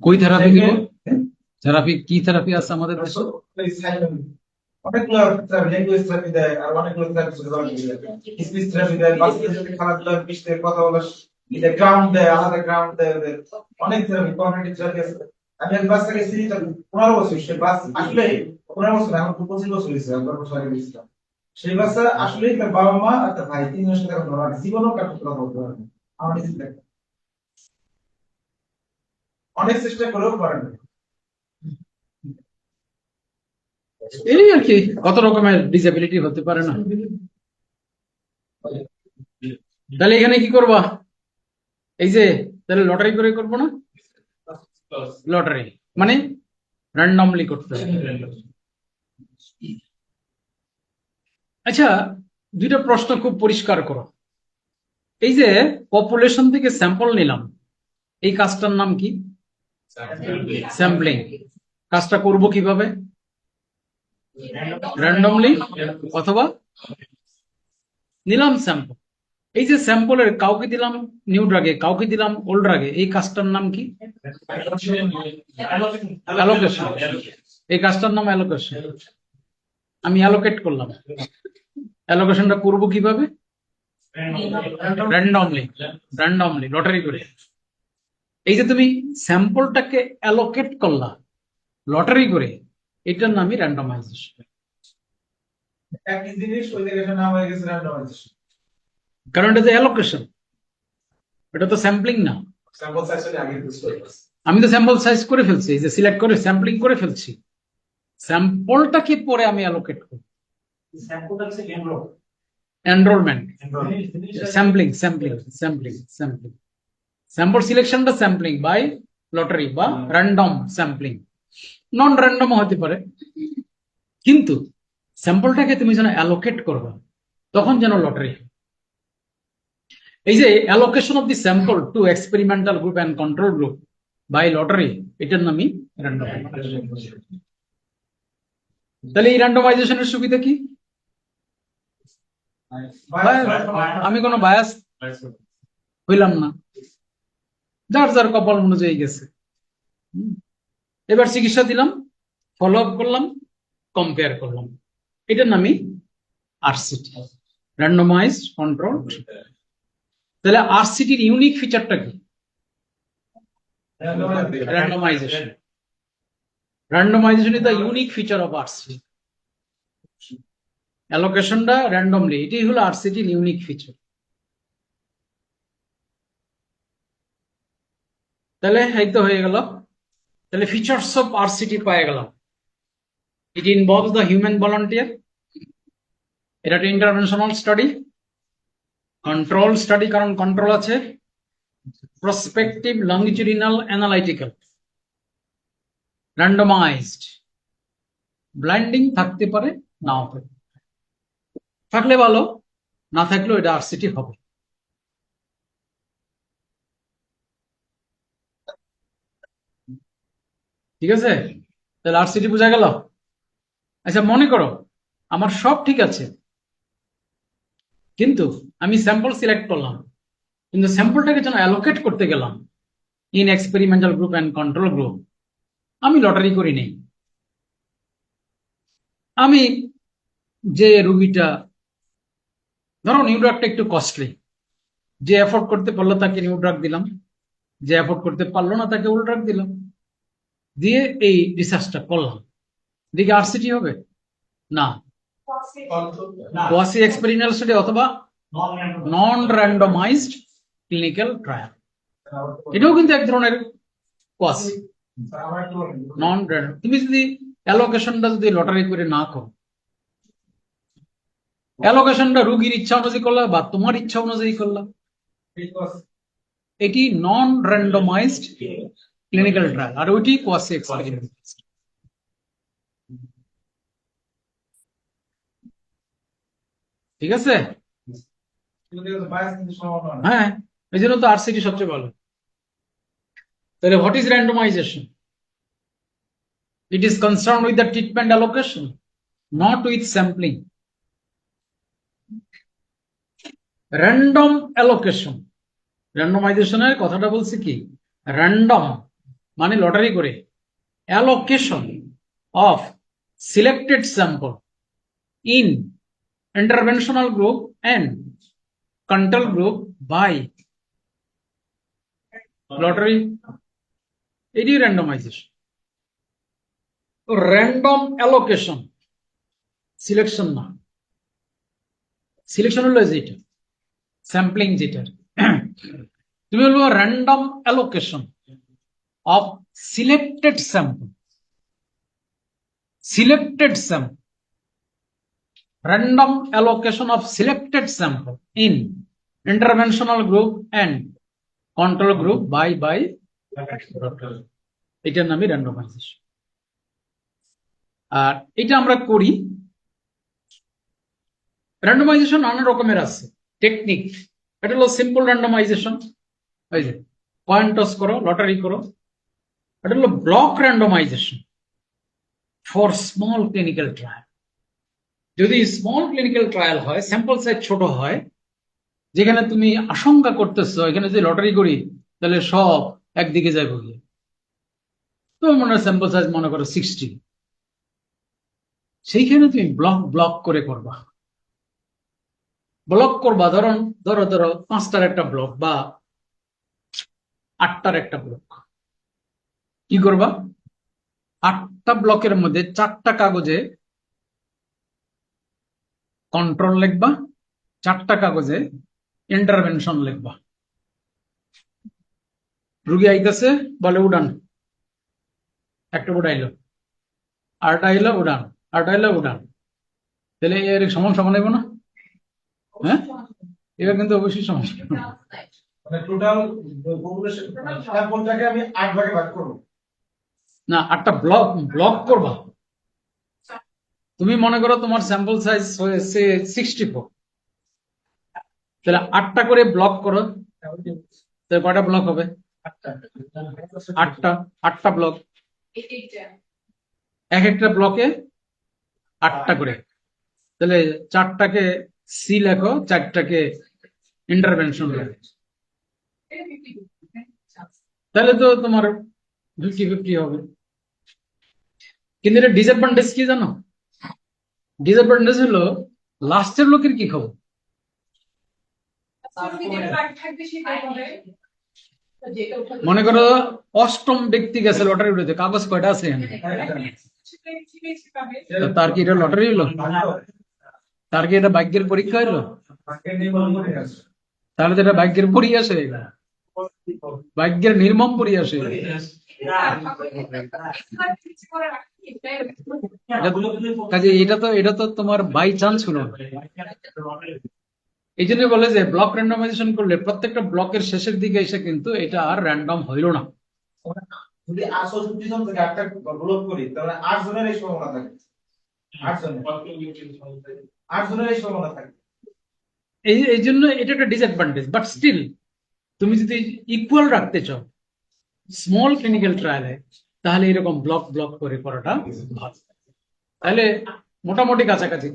কই থেরাপি দিব? থেরাপি কি থেরাপি আছে আমাদের দেশে? অনেকগুলো ল্যাঙ্গুয়েজ থেরাপি দেয় আর অনেকগুলো থেরাপি স্পিচ থেরাপি দেয় বাচ্চাদের সাথে খেলাধুলা মিশতে কথা বলা গ্রাউন্ড দেয় আলাদা গ্রাউন্ড দেয় ওদের অনেক থেরাপি কমিউনিটি থেরাপি আছে আমি এক বাচ্চাকে চিনি তার 15 বছর সে বাস আসলে 15 বছর আমার 25 বছর হয়েছে 15 বছর আগে গেছিলাম সেই বাচ্চা আসলে তার বাবা মা আর তার ভাই তিনজনের সাথে এখন ধরা জীবনও কাটতে কথা বলতে পারে না। আমার নিজে দেখা অনেক চেষ্টা করেও পারে না এই আর কি, কত রকমের ডিসেবিলিটি হতে পারে না। তাহলে এখানে কি করবা? এই যে তাহলে লটারি করে করবো না? লটারি মানে র্যান্ডমলি করতে হবে। আচ্ছা, দুইটা প্রশ্ন খুব পরিষ্কার করো। এই যে পপুলেশন থেকে স্যাম্পল নিলাম, এই কাজটার নাম কি? স্যাম্পলিং। কাজটা করব কিভাবে? র্যান্ডমলি অথবা নিলাম স্যাম্পল। এই যে স্যাম্পলের কাউকে দিলাম নিউ ড্রাগে, কাউকে দিলাম ওল্ড ড্রাগে, এই কাজটার নাম কি? অ্যালোকেশন। এই কাজটার নাম অ্যালোকেশন। আমি অ্যালোকেট করলাম। অ্যালোকেশনটা করব কিভাবে? র্যান্ডমলি লটারি করে। এই যে তুমি স্যাম্পলটাকে অ্যালোকেট করলা লটারি করে, এটার নামই র্যান্ডমাইজেশন। একই জিনিস ওই জায়গায় নাম হয়ে গেছে র্যান্ডমাইজেশন কারণ এটা যে অ্যালোকেশন, এটা তো স্যাম্পলিং না। স্যাম্পল সাইজে আগে ফিক্স করে আমি তো স্যাম্পল সাইজ করে ফেলছি, এই যে সিলেক্ট করে স্যাম্পলিং করে ফেলছি, স্যাম্পলটাকে পরে আমি অ্যালোকেট করি। স্যাম্পলটা হচ্ছে এনরোলমেন্ট, স্যাম্পলিং। স্যাম্পল সিলেকশনটা স্যাম্পলিং বাই লটারি বা র্যান্ডম স্যাম্পলিং। নন র্যান্ডম হতে পারে, কিন্তু স্যাম্পলটাকে তুমি যেন অ্যালোকেট করবে তখন যেন লটারি। এই যে allocation of the sample to experimental group and control group by lottery, এটার নামই র্যান্ডমাইজেশন। তাহলে এই র্যান্ডমাইজেশনের সুবিধা কি? আমি কোনো বায়াস হইলাম না, যার যার কপাল অনুযায়ী গেছে। এবার চিকিৎসা দিলাম, ফলো আপ করলাম, কম্পেয়ার করলাম, এটার নামই আরসিটি, র্যান্ডমাইজড কন্ট্রোল। তাহলে আরসিটির ইউনিক ফিচারটা কি? Randomisation. Randomisation is the unique feature of RCT. অ্যালোকেশনটা র্যান্ডমলি, এটাই হলো আরসিটির ইউনিক ফিচার। তাহলে এই তো হয়ে গেল। তাহলে ফিচার্স অফ আরসিটি পেয়ে গেলাম। ইট ইনভলভস দ্য হিউম্যান ভলান্টিয়ার, এটা একটা ইন্টারভেনশনাল স্টাডি, কন্ট্রোল স্টাডি কারণ কন্ট্রোল আছে, প্রসপেক্টিভ, লংজিটিউডিনাল, অ্যানালাইটিক্যাল, র্যান্ডমাইজড, ব্লাইন্ডিং থাকতে পারে নাও পারে, থাকলে ভালো, না থাকলেও এটা আরসিটি হবে। ঠিক আছে, তাহলে আরসিটি বোঝা গেল। আচ্ছা, মনে করো আমার সব ঠিক আছে, কিন্তু আমি স্যাম্পল সিলেক্ট করলাম, কিন্তু স্যাম্পলটাকে যেন অ্যালোকেট করতে গেলাম in experimental group and control group, আমি লটারি করি নেই। আমি যে রুগীটা, ধরো নিউ ড্রাগটা একটু কস্টলি, যে অ্যাফোর্ড করতে পারলো তাকে নিউ ড্রাগ দিলাম, যে অ্যাফোর্ড করতে পারলো না তাকে ওল্ড ড্রাগ দিলাম, দিয়ে এই রিসার্চটা করলাম। দিকে আরসিটি হবে না, কোয়াসি এক্সপেরিমেন্টাল স্টাডি অথবা নন র্যান্ডমাইজড ক্লিনিক্যাল ট্রায়াল, এটাও কিন্তু এক ধরনের কোয়াসি নন র্যান্ডম। তুমি যদি অ্যালোকেশনটা যদি লটারি করে না করো, অ্যালোকেশনটা রুগীর ইচ্ছা অনুযায়ী করলা বা তোমার ইচ্ছা অনুযায়ী করলা, এটি নন র্যান্ডমাইজড ক্লিনিক্যাল ট্রায়াল, আর ওইটি কোয়াসি এক্সপেরিমেন্ট। ঠিক আছে? বায়াস কিন্তু সম্ভাবনা না। হ্যাঁ, এই জন্য তো আরসিটি সবচেয়ে ভালো। তাহলে what is randomisation? It is concerned with the treatment allocation, not with sampling. Random allocation. Randomization এর কথাটা বলছি কি? Random মানে লটারি করে allocation of selected sample in interventional group and control group by lottery. এটি randomization. র্যান্ডম অ্যালোকেশন, সিলেকশন না। সিলেকশন হলো যেটা স্যাম্পলিং, যেটা তুমি বলবো random allocation of selected sample, selected sample, random allocation of selected sample in interventional group and control group by এটার নামই র্যান্ডমাইজেশন। আর এটা আমরা করি। র্যান্ডমাইজেশন নানা রকমের আছে টেকনিক। এটা হলো সিম্পল র্যান্ডমাইজেশন, ওই যে কয়েন টস করো, লটারি করো। এটা হলো block randomisation for small clinical trial. যদি স্মল ক্লিনিক্যাল ট্রায়াল হয়, স্যাম্পল সাইজ ছোট হয়, যেখানে তুমি আশঙ্কা করতেছো এখানে যদি লটারি করি তাহলে সব একদিকে যাবে, তো মনে হয় স্যাম্পল সাইজ মনে করো 60, সেইখানে তুমি ব্লক করে করবা। ব্লক করবা, ধরো 5টার একটা ব্লক বা 8টার একটা ব্লক। কি করবা? 8টা ব্লকের মধ্যে 4টা কাগজে কন্ট্রোল লিখবা, 4টা কাগজে ইন্টারভেনশন লিখবা। রুগী আইতেছে, বলে উড়ান, একটা উড়াইলো, আরটা আইলো উড়ান, আরটা আইলো উড়ান। তাহলে এর সমান সমান হইব না? হ্যাঁ, এবার কিন্তু অবশ্যই সমান। মানে টোটাল পপুলেশন স্যাম্পলটাকে আমি 8 ভাগে ভাগ করব। না, 8টা ব্লক করবা। তুমি মনে করো তোমার স্যাম্পল সাইজ হয়েছে 64, তাহলে 8টা করে ব্লক করো, তাহলে কয়টা ব্লক হবে? 8টা ব্লক। এক একটা ব্লকে 8টা করে, তাহলে 4টাকে সি লেখো, 4টাকে ইন্টারভেনশন লেখো। তাহলে তো তোমার 50-50 হবে। কিন্তু এটা ডিসঅ্যাডভান্টেজ কি জানো? ডিসঅ্যাডভান্টেজ হলো লাস্টের লোকের কি খবর? মনে করো 8ম ব্যক্তি গেছে লটারি উঠেছে, কাগজ কয়টা আছে এখানে? তো তার কি এটা লটারি হলো? তার কি এটা ভাগ্যের পরীক্ষা হইলো? তাহলে তো এটা ভাগ্যের পরিহাস হয়ে গেল, ভাগ্যের নির্মম পরিহাস হয়ে গেল। কাজে এটা তো তোমার বাই চান্স হলো। এই জন্য বলে যে ব্লক র্যান্ডমাইজেশন করলে প্রত্যেকটা ব্লকের শেষের দিকে এসে কিন্তু এটা আর র্যান্ডম হইল না। যদি 8 জন থেকে 8টা ব্লক করি তাহলে 8 জনের এই সম্ভাবনা থাকে। 8 জনের এই সম্ভাবনা থাকে। এই জন্য এটা একটা ডিসঅ্যাডভান্টেজ, বাট স্টিল তুমি যদি ইকুয়াল রাখতে চাও স্মল ক্লিনিক্যাল ট্রায়ালে, তাহলে এরকম ব্লক করে করাটা ভালো। তাহলে মোটামুটি কাছাকাছি।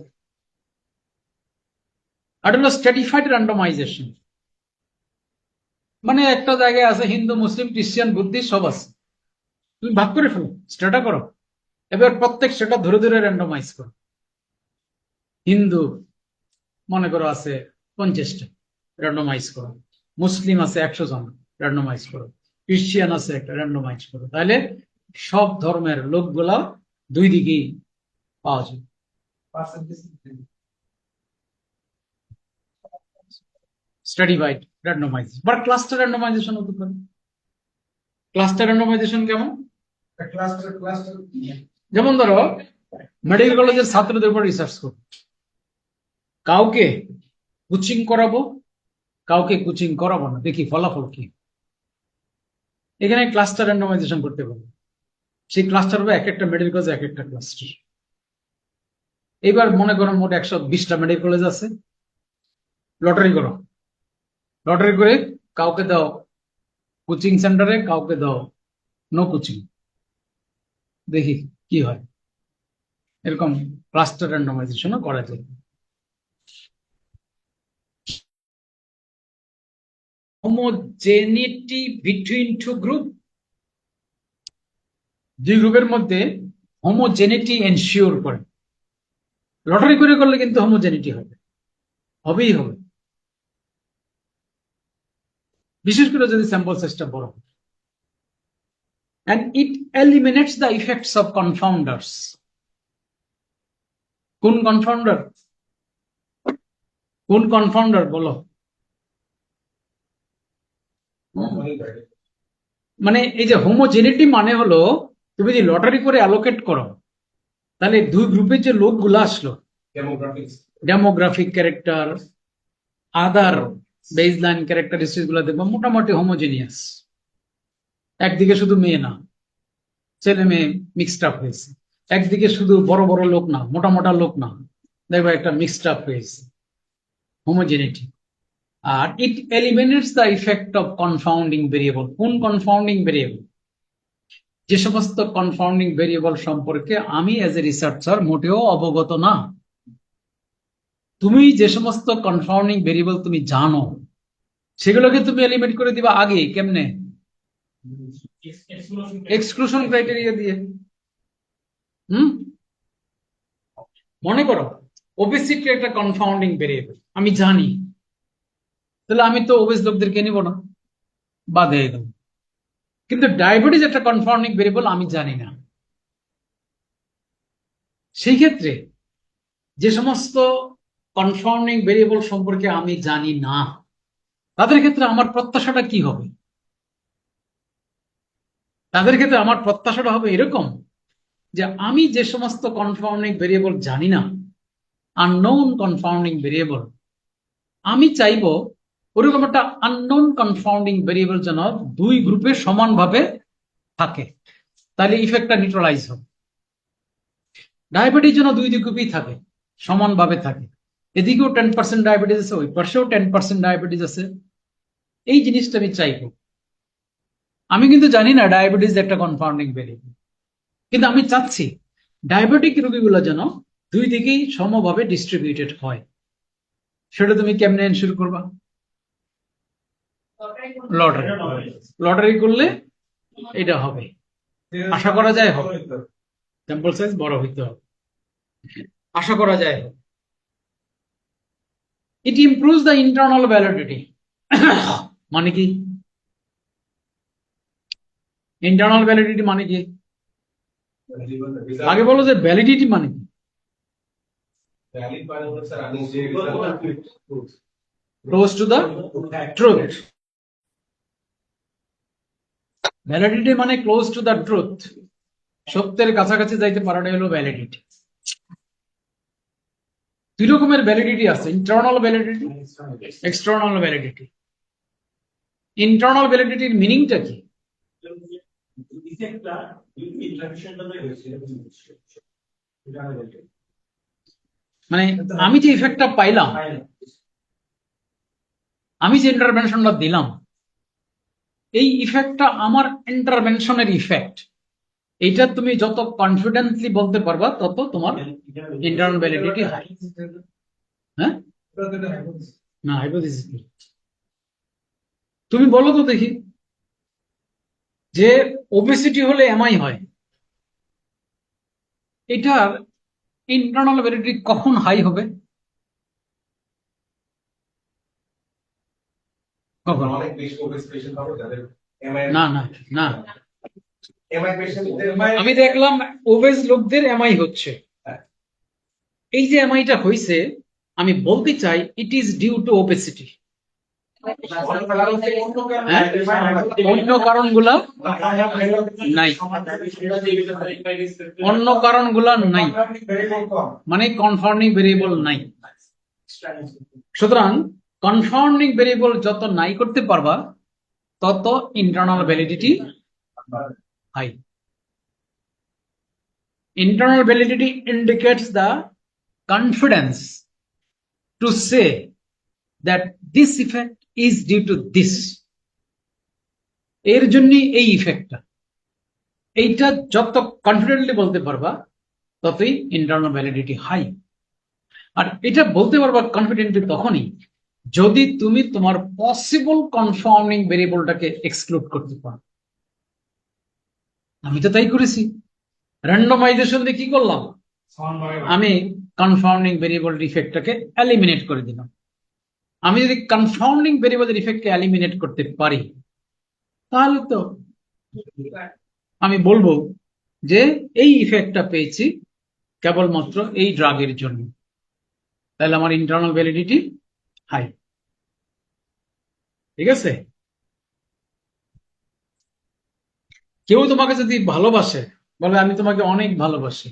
আর হলো স্ট্র্যাটিফাইড র্যান্ডমাইজেশন, মানে একটা জায়গায় আছে হিন্দু, মুসলিম, খ্রিস্টান, বুদ্ধিস্ট সব আছে, তুমি ভাগ করে ফেলো, স্ট্যাটা করো। এবার প্রত্যেক সেটা ধরে ধরে র্যান্ডমাইজ করো। হিন্দু মনে করো আছে 50টা, র্যান্ডমাইজ করো। মুসলিম আছে 100 জন, র্যান্ডমাইজ করো। খ্রিস্টান আছে একটা, র্যান্ডমাইজ করো। তাহলে সব ধর্মের লোকগুলা দুই দিকেই পাওয়া যায়। স্ট্র্যাটিফাইড র্যান্ডমাইজেশন বা ক্লাস্টার র্যান্ডমাইজেশন হতে পারে। ক্লাস্টার র্যান্ডমাইজেশন কেমন? যেমন ধরো মেডিকেল কলেজের ছাত্রদের উপর রিসার্চ করো, কাউকে কোচিং করাবো, কাউকে কোচিং করাবো না, দেখি ফলাফল কি। এখানে ক্লাস্টার র্যান্ডমাইজেশন করতে পারবো। সেই ক্লাস্টার হবে এক একটা মেডিকেল কলেজ এক একটা ক্লাস্টার। এবার মনে করো মোট 120টা মেডিকেল কলেজ আছে, লটারি করো। লটারি করে কাউকে দাও কোচিং সেন্টারে, কাউকে দাও নো কোচিং, দেখি কি হয়। এরকম ক্লাস্টার র্যান্ডমাইজেশনও করা যায়। হোমোজেনিটি বিটুইন টু গ্রুপ, দুই গ্রুপের মধ্যে হোমোজেনিটি এনশিওর করে। লটারি করে করলে কিন্তু হোমোজেনিটি হবে, হবেই হবে, বিশেষ করে যদি স্যাম্পল সাইজটা বড় হয়। and it eliminates the effects of confounders. কোন কনফাউন্ডার? কোন কনফাউন্ডার বলো? মানে এই যে হোমোজেনিটি মানে হলো তুমি যদি লটারি করে অ্যালোকেট করো, তাহলে দুই গ্রুপের যে লোকগুলো আসলো, ডেমোগ্রাফিক ক্যারেক্টার, আদার বেসলাইন ক্যারেক্টারিস্টিক্স গুলো দেখবো মোটামুটি হোমোজেনিয়াস। একদিকে শুধু মেয়ে না, ছেলে মেয়ে মিক্সড আপ হয়েছে, একদিকে শুধু বড় বড় লোক না, মোটা মোটা লোক না, দেখবো একটা মিক্সড আপ হয়েছে, হোমোজেনিটি। আর it eliminates the effect of confounding variable. কোন কনফাউন্ডিং ভেরিয়েবল? যে সমস্ত কনফাউন্ডিং ভেরিয়েবল সম্পর্কে আমি এজ এ রিসার্চার মোটেও অবগত না। তুমি যে সমস্ত কনফাউন্ডিং ভেরিয়েবল তুমি জানো, সেগুলোকে তুমি এলিমিনেট করে দিবা আগে। কেমনে? এক্সক্লুশন ক্রাইটেরিয়া দিয়ে। মনে করো ওবেসিটি একটা কনফাউন্ডিং ভেরিয়েবল, আমি জানি, তাহলে আমি তো ওবেস লোকদেরকে নিব না, বাদ হয়ে গেল। কিন্তু ডায়াবেটিস একটা কনফাউন্ডিং ভেরিয়েবল, আমি জানি না। সেই ক্ষেত্রে যে সমস্ত কনফাউন্ডিং ভেরিয়েবল সম্পর্কে আমি জানি না, তাদের ক্ষেত্রে আমার প্রত্যাশাটা কি হবে? তাদের ক্ষেত্রে আমার প্রত্যাশাটা হবে এরকম যে আমি যে সমস্ত কনফাউন্ডিং ভেরিয়েবল জানি না, আননোন কনফাউন্ডিং ভেরিয়েবল, আমি চাইবো ওরকম একটা আননোন কনফাউন্ডিং ভেরিয়েবল যেন দুই গ্রুপে সমানভাবে থাকে, তাহলে ইফেক্টটা নিউট্রালাইজ হবে। ডায়াবেটিস যেন দুই গ্রুপেই থাকে, সমানভাবে থাকে, এদিকেও 10% ডায়াবেটিস আছে, ওই পাশেও 10% ডায়াবেটিস আছে, এই জিনিসটা আমি চাইবো। আমি কিন্তু জানি না ডায়াবেটিস একটা কনফাউন্ডিং ভেরিয়েবল, কিন্তু আমি চাচ্ছি ডায়াবেটিক রোগীগুলো যেন দুই দিকেই সমভাবে ডিস্ট্রিবিউটেড হয়। সেটা তুমি কেমনে এনশিওর করবা? লটারি। লটারি করলে এটা হবে, আশা করা যায় হবে। স্যাম্পল সাইজ বড় হইতে হবে, আশা করা যায় হবে। ইট ইমপ্রুভস দ্য ইন্টারনাল ভ্যালিডিটি। মানে কি ইন্টারনাল ভ্যালিডিটি? মানে কি আগে বলো যে ভ্যালিডিটি মানে কি? Close to the truth. Validity মানে ক্লোজ টু দ্য ট্রুথ, সত্যের কাছাকাছি যাইতে পারাটাই হলো ভ্যালিডিটি। দুই রকমের ভ্যালিডিটি আছে, internal validity, external validity. Internal ভ্যালিডিটির মিনিংটা কি? মানে আমি যে ইফেক্টটা পাইলাম, আমি যে ইন্টারভেনশনটা দিলাম, এই ইফেক্টটা আমার ইন্টারভেনশনের ইফেক্ট, এইটা তুমি যত কনফিডেন্টলি বলতে পারবা তত তোমার ইন্টারনাল ভ্যালিডিটি হাই। হ্যাঁ না, হাইপোথিসিস কি? তুমি বলো তো দেখি, যে ওবেসিটি হলে এমআই হয়, এটার ইন্টারনাল ভ্যালিডিটি কখন হাই হবে? কখন? না না না, আমি দেখলাম ওবেস লোকদের এমআই হচ্ছে। এই যে এমআইটা হয়েছে, আমি বলতে চাই it is due to obesity. অন্য কারণগুলা নাই, অন্য কারণগুলা নাই, মানে কনফাউন্ডিং ভেরিয়েবল নাই। সুতরাং কনফাউন্ডিং ভেরিয়েবল যত নাই করতে পারবা, তত internal validity high. Internal validity indicates the confidence to say that this effect is due to this. এর জন্য এই ইফেক্টটা, এইটা যত কনফিডেন্টলি বলতে পারবা ততই ইন্টারনাল ভ্যালিডিটি হাই। আর এটা বলতে পারবা কনফিডেন্টলি তখনই যদি তুমি তোমার পসিবল কনফাউন্ডিং ভেরিয়েবলটাকে এক্সক্লুড করতে পারো। আমি তো তাই করেছি, র্যান্ডমাইজেশন দিয়ে কি করলাম, আমি কনফাউন্ডিং ভেরিয়েবল ইফেক্টটাকে এলিমিনেট করে দিলাম। আমি যদি কনফাউন্ডিং ভেরিয়েবলের ইফেক্টকে এলিমিনেট করতে পারি তাহলে তো আমি বলবো যে এই ইফেক্টটা পেয়েছি কেবলমাত্র এই ড্রাগের জন্য, তাহলে আমার ইন্টারনাল ভ্যালিডিটি হাই। ঠিক আছে? কেউ তোমাকে যদি ভালোবাসে, বলে আমি তোমাকে অনেক ভালোবাসি,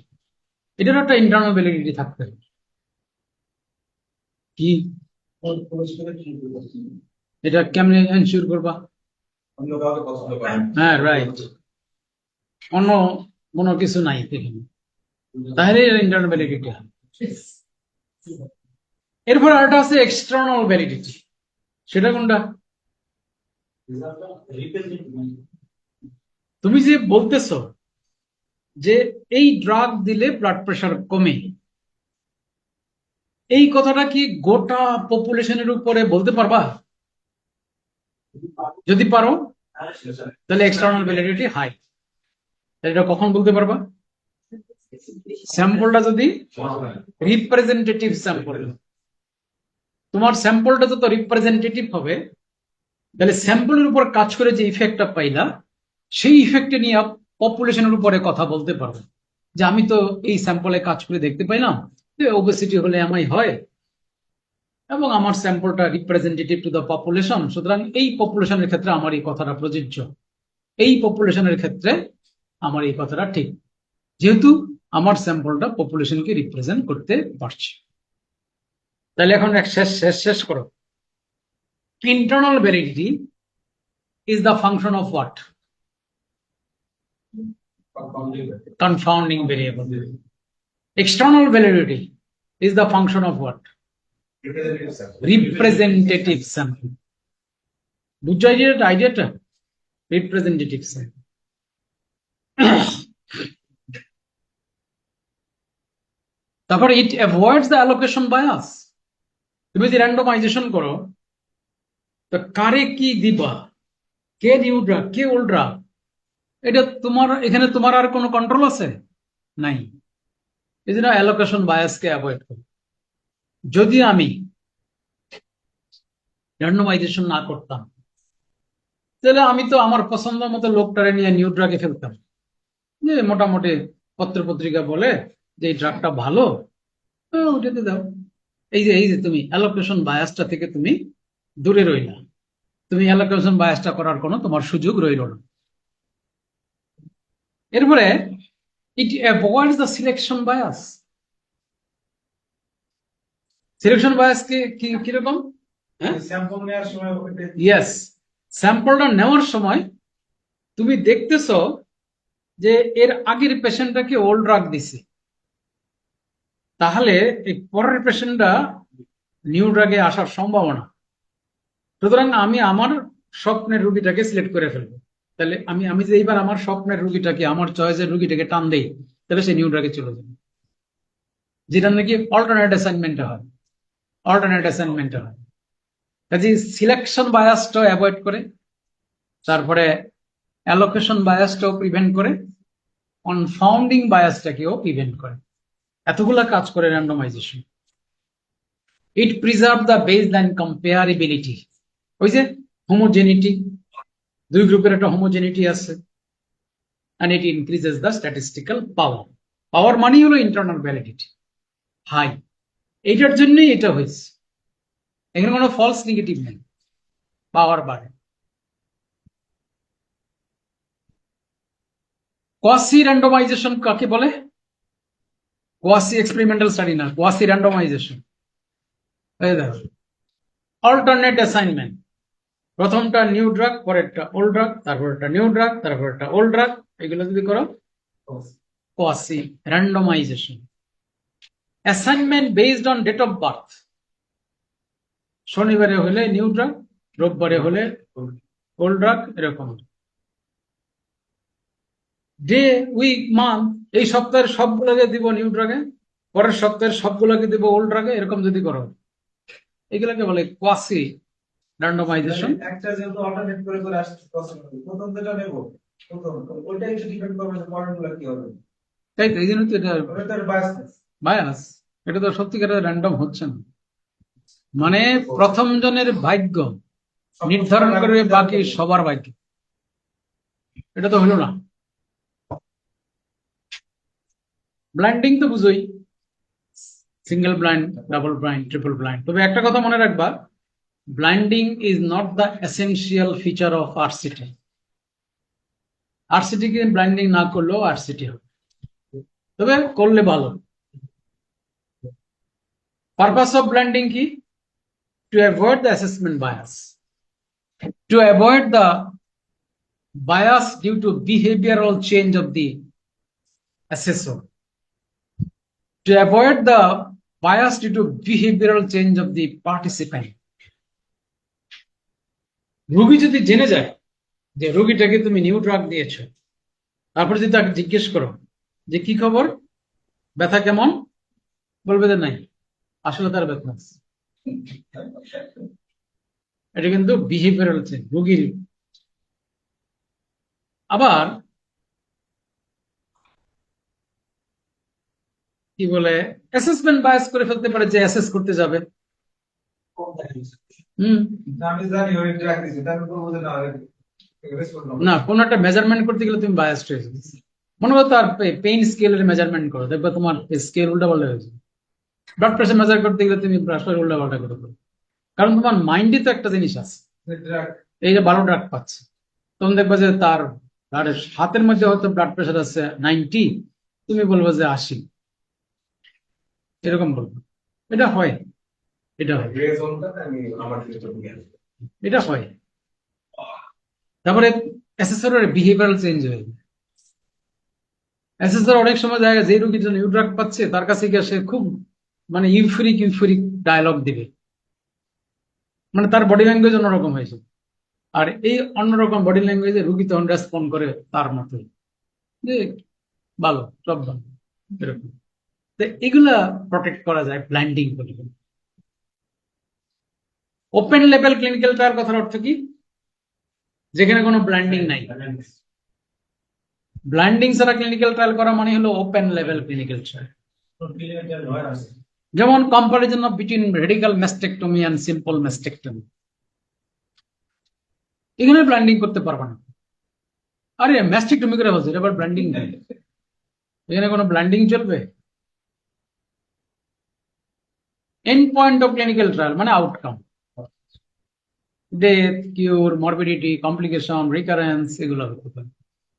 এটার একটা ইন্টারনাল ভ্যালিডিটি থাকতে হবে। কি এটা কেমনে এনশিওর করবা? অন্য কাউকে পছন্দ করেন হ্যাঁ, রাইট, অন্য কোনো কিছু নাই এখানে, তাহলে ইন্টারনাল ভ্যালিডিটি হয়। এরপর আরেকটা আছে এক্সটার্নাল ভ্যালিডিটি। সেটা কোনটা? তুমি যে বলতেছো যে এই ড্রাগ দিলে ব্লাড প্রেশার কমে, এই কথাটা কি গোটা পপুলেশনের উপরে বলতে পারবা? যদি পারো তাহলে এক্সটার্নাল ভ্যালিডিটি হাই। তাহলে এটা কখন বলতে পারবা? স্যাম্পলটা যদি রিপ্রেজেন্টেটিভ স্যাম্পল, তোমার স্যাম্পলটা যত রিপ্রেজেন্টেটিভ হবে তাহলে স্যাম্পলের উপর কাজ করে যে ইফেক্টটা পাইলা সেই ইফেক্টে নিয়ে পপুলেশনের উপরে কথা বলতে পারবে যে আমি তো এই স্যাম্পলে কাজ করে দেখতে পাইলাম যে ওবেসিটি হলে আমায় হয় এবং আমার স্যাম্পলটা রিপ্রেজেন্টেটিভ টু দ্য পপুলেশন, সুতরাং এই পপুলেশনের ক্ষেত্রে আমার এই কথাটা প্রযোজ্য, এই পপুলেশনের ক্ষেত্রে আমার এই কথাটা ঠিক, যেহেতু আমার স্যাম্পলটা পপুলেশনকে রিপ্রেজেন্ট করতে পারছে। তাহলে এখন শেষ করো। Internal validity is the function of what? Confounding variable. External validity is the function of what? Representative sample. বুঝছো আইডিয়াটা? Representative sample. তারপর ইট অ্যাভয়েডস দ্য অ্যালোকেশন বায়াস। তুমি যদি র্যান্ডমাইজেশন করো তো কারে কি দিবা, কে নিউ ড্রাগ কে ওল্ড ড্রাগ, এটা তোমার এখানে তোমার আর কোনো কন্ট্রোল আছে নাই। এই জন্য অ্যালোকেশন বায়াসকে অ্যাভয়েড করি। যদি আমি র্যান্ডমাইজেশন না করতাম তাহলে আমি তো আমার পছন্দ মতো লোকটারে নিয়ে নিউ ড্রাগে ফেলতাম, যে মোটামুটি পত্র পত্রিকা বলে যে এই ড্রাগটা ভালো, ওটাতে দাও। এই যে তুমি অ্যালোকেশন বায়াসটা থেকে তুমি দূরে রইলা, তুমি অ্যালোকেশন বায়াসটা করার কোনো তোমার সুযোগ রইল না। এরপরে it avoids the selection bias. Selection bias কিরকম? স্যাম্পল নেওয়ার সময় ইয়েস, স্যাম্পলটা নেওয়ার সময় তুমি দেখতেছো যে এর আগের পেশেন্টটাকে ওল্ড ড্রাগ দিছে, তাহলে এই পরের পেশেন্টটা নিউ ড্রাগে আসার সম্ভাবনা, সুতরাং আমি আমার স্বপ্নের রুগীটাকে সিলেক্ট করে ফেলবো। তাহলে আমি যে এইবার আমার স্বপ্নের রুগীটাকে, আমার চয়েসের রুগীটাকে টান দেই, তাহলে সে নিউ ড্রাগে চলে যাবে, যেটা নাকি অল্টারনেট অ্যাসাইনমেন্টে হয়। কাজে সিলেকশন বায়াসটাও অ্যাভয়েড করে, তারপরে অ্যালোকেশন বায়াসটাও প্রিভেন্ট করে, কনফাউন্ডিং বায়াসটাকেও প্রিভেন্ট করে। এতগুলা কাজ করে randomisation. It preserve the baseline comparability. ওই যে হোমোজেনিটি, দুই গ্রুপের একটা হোমোজেনিটি আছে, and it increases the statistical power. পাওয়ার মানেই হলো ইন্টারনাল ভ্যালিডিটি হাই। এইটার জন্যই এটা হয়েছে, এখানে কোনো ফলস নেগেটিভ নেই, পাওয়ার বাড়ে। কোয়াসি র্যান্ডমাইজেশন কাকে বলে? কোয়াসি এক্সপেরিমেন্টাল স্টাডি না, কোয়াসি র্যান্ডমাইজেশন। Alternate assignment. প্রথমটা নিউ ড্রাগ, পরেরটা ওল্ড ড্রাগ, তারপরটা নিউ ড্রাগ, তারপরটা ওল্ড ড্রাগ, এগুলো যদি করো quasi randomisation. Assignment based on date of birth, শনিবারে হলে নিউ ড্রাগ, রোববারে হলে ওল্ড ড্রাগ, এরকম। ডে, উইক, মান্থ, এই সপ্তাহের সবগুলোকে দিব নিউ ড্রাগে, পরের সপ্তাহের সবগুলোকে দিব ওল্ড ড্রাগে, এরকম যদি করো, এগুলোকে বলে কোয়াসি র্যান্ডমাইজেশন। একটা যেহেতু অল্টারনেট করে করে আসছে প্রথম যেটা নেব প্রথম ওইটা একটু ডিপেন্ড করবে যে পরেরগুলো কি হবে। তাই তো, এই জন্য তো এটা ওটা তার বায়াসনেস। বায়াস, এটা তো সত্যিকারের র্যান্ডম হচ্ছে না। মানে প্রথম জনের ভাগ্য নির্ধারণ করবে বাকি সবার ভাগ্য, এটা তো হলো না। ব্লাইন্ডিং তো বুঝোই, single blind, double blind, triple blind. তবে একটা কথা মনে রাখবা, blinding is not the essential feature of RCT. RCT কে ব্লাইন্ডিং না করলেও আরসিটি হবে, তবে করলে ভালো। পারপাস অফ ব্লাইন্ডিং কি? To avoid the assessment bias, to avoid the bias due to behavioral change of the assessor, to avoid the bias due to behavioral change of the participant. রোগী যদি জেনে যায় যে রোগীটাকে তুমি নিউ ড্রাগ দিয়েছো, তারপর যদি তাকে জিজ্ঞেস করো যে কি খবর, ব্যথা কেমন, বলবে যে নাই, আসলে তার ব্যথা আছে। এটা কিন্তু বিহেভিয়ারাল চেঞ্জ রোগীর। আবার কি বলে, অ্যাসেসমেন্ট বায়াস করে ফেলতে পারে যে অ্যাসেস করতে যাবে। আমি জানি ওই ট্র্যাক দিছি তারপর বলবো যে না রেসপন্ড না, কোন একটা মেজারমেন্ট করতে গেলে তুমি বায়াসড হয়ে যাবে। মনে করো তার পেইন স্কেলের মেজারমেন্ট করো, দেখবে তোমার স্কেল উল্টা পাল্টা হয়েছে। ব্লাড প্রেশার মেজার করতে গেলে তুমি প্রেশার উল্টা পাল্টা করে দেবে, কারণ তোমার মাইন্ডে তো একটা জিনিস আছে, ট্র্যাক এই যে 12 ড্রাগ পাচ্ছে, তখন দেখবে যে তার হাতের মধ্যে হয়তো ব্লাড প্রেশার আছে 90, তুমি বলবো যে 80, এরকম বলবো। এটা হয়, এটা হয়, গ্রে জোনটা আমি আমার দিকে নিয়ে আসবো। এটা হয়। তারপরে অ্যাসেসরের বিহেভিয়ারাল চেঞ্জ হয়ে যায়। অ্যাসেসর অনেক সময় যায় যে রোগীর জন্য নিউ ড্রাগ পাচ্ছে, তার কাছে গিয়ে সে খুব মানে ইউফোরিক ডায়লগ দিবে, মানে তার বডি ল্যাঙ্গুয়েজ অন্যরকম হয়েছে। আর এই অন্যরকম বডি ল্যাঙ্গুয়েজে রুগী তখন রেসপন্ড করে তার মতোই, যে ভালো, সব ভালো, এরকম। তো এগুলা প্রটেক্ট করা যায় ব্লাইন্ডিং বলে। ওপেন লেভেল ক্লিনিক্যাল ট্রায়াল কথার অর্থ কি? যেখানে কোনো ব্লাইন্ডিং নাই। ব্লাইন্ডিং ছাড়া ক্লিনিক্যাল ট্রায়াল করা মানে হলো ওপেন লেভেল ক্লিনিক্যাল ট্রায়াল। যেমন comparison of between radical mastectomy and simple mastectomy, এখানে ব্লাইন্ডিং করতে পারবে না। আরে ম্যাস্টেকটমি করে হচ্ছে, এবার ব্লাইন্ডিং নেই, এখানে কোনো ব্লাইন্ডিং চলবে? End point of clinical trial মানে outcome, death, cure, morbidity, complication, recurrence, এগুলো হতে পারে।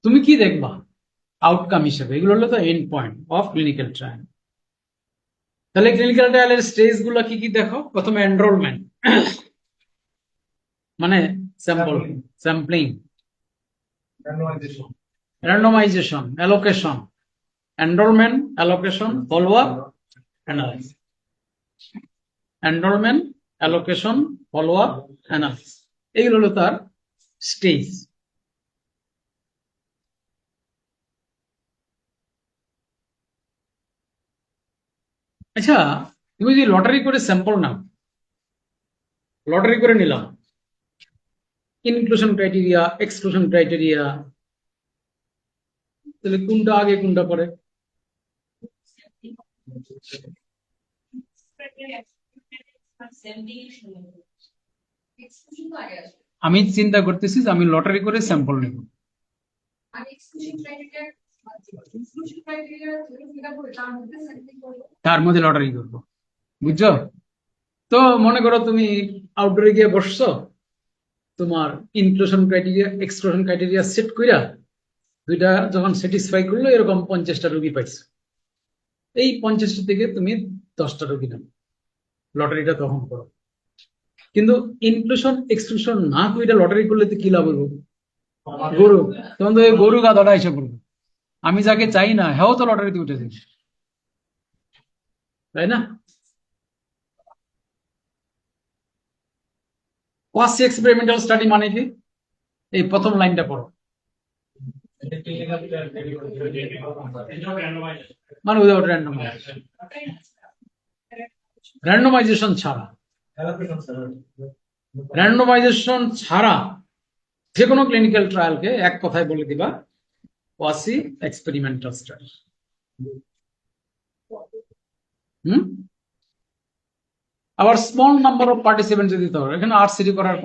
তুমি কি দেখবা আউটকাম হিসেবে? এগুলো হলো তো and point of clinical trial. তাহলে ক্লিনিক্যাল ট্রায়ালের স্টেজ গুলো কি কি দেখো? প্রথমে এনরোলমেন্ট, মানে sampling, randomization, allocation, enrollment, allocation, follow-up, analysis. Enrollment, allocation, follow-up, analysis. এইগুলো হলো তার স্টেজ। আচ্ছা, তুমি যদি লটারি করে স্যাম্পল নাও, লটারি করে নিলাম, ইনক্লুশন ক্রাইটেরিয়া, এক্সক্লুশন ক্রাইটেরিয়া, তাহলে কোনটা আগে কোনটা পরে? আমি চিন্তা করতেছি যে আমি লটারি করে স্যাম্পল নেব, তার মধ্যে লটারি করবো, বুঝছো? তো মনে করো তুমি আউটডোরে গিয়ে বসছো, তোমার inclusion criteria, exclusion criteria set কইরা দুইটা যখন স্যাটিসফাই করলো, এরকম 50টা রোগী পাইছো। এই 50টা থেকে তুমি 10টা রোগী নাও, লটারিটা তখন করো। কিন্তু ইনক্লুশন এক্সক্লুশন না করে এটা লটারি করলে তো কি লাভ হইব? গরু, তখন তো এই গরু গাধাটা এসে পড়বে। আমি যাকে চাই না হ্যাঁ তো লটারিতে উঠেছে, তাই না? কোয়াসি এক্সপেরিমেন্টাল স্টাডি মানে কি? এই প্রথম লাইনটা পড়ো। মানে উইদাউট র্যান্ডমাইজেশন, র্যান্ডমাইজেশন ছাড়া, র্যান্ডমাইজেশন ছাড়া যে কোনো ক্লিনিক্যাল ট্রায়ালকে এক কথায় বলে দিবা কোয়াসি এক্সপেরিমেন্টাল স্টাডি। আবার স্মল নাম্বার অফ পার্টিসিপেন্ট যদি দিতে হবে, এখানে আরসিডি করার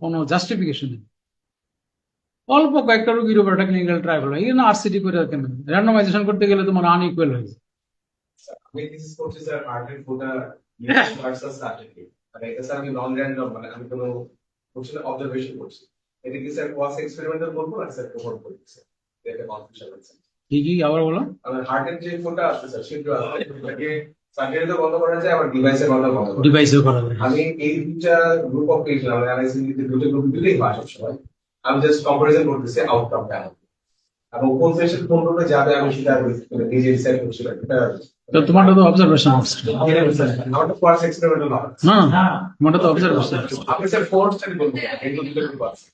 কোনো জাস্টিফিকেশন নেই। অল্প কয়েকটা রোগীর উপর একটা ক্লিনিক্যাল ট্রায়াল হলো, এই জন্য আরসিডি করে কেন? র্যান্ডমাইজেশন করতে গেলে তোমার আনইকুয়াল হয়ে যায়। আমি থিসিস করছি স্যার হার্টের ফোটা ভার্সাস সার্টিফিকেট, মানে এটা স্যার আমি নন র্যান্ডম, মানে আমি কোনো কোশ্চেন অবজারভেশন করছি। এটা কি স্যার কোয়াস এক্সপেরিমেন্টাল বলবো না স্যার কোহর্ট বলবো স্যার? এটা কনফিউশন আছে। কি কি আবার বলো? আমার হার্টের যে ফোটা আছে স্যার সেটা আছে সার্জারিতে বন্ধ করা যায়, আবার ডিভাইসে বন্ধ করা যায়। ডিভাইসেও করা যায়। আমি এই দুইটা গ্রুপ অফ পেশেন্ট, মানে অ্যানালাইসিসে দুটো গ্রুপ দিলেই হয় সব সময়। আমি জাস্ট কম্পারিজন করতেছি আউটকামটা, এবং কোন পেশেন্ট কোন গ্রুপে যাবে আমি সেটা নিজে ডিসাইড করছি। তো তোমারটা তো অবজারভেশন, আমার তো কোয়াস এক্সপেরিমেন্টাল না। না তোমারটা তো অবজারভেশন। আপনি স্যার ফোর্থ স্টাডি বলবো, এই দুটো গ্রুপ আছে।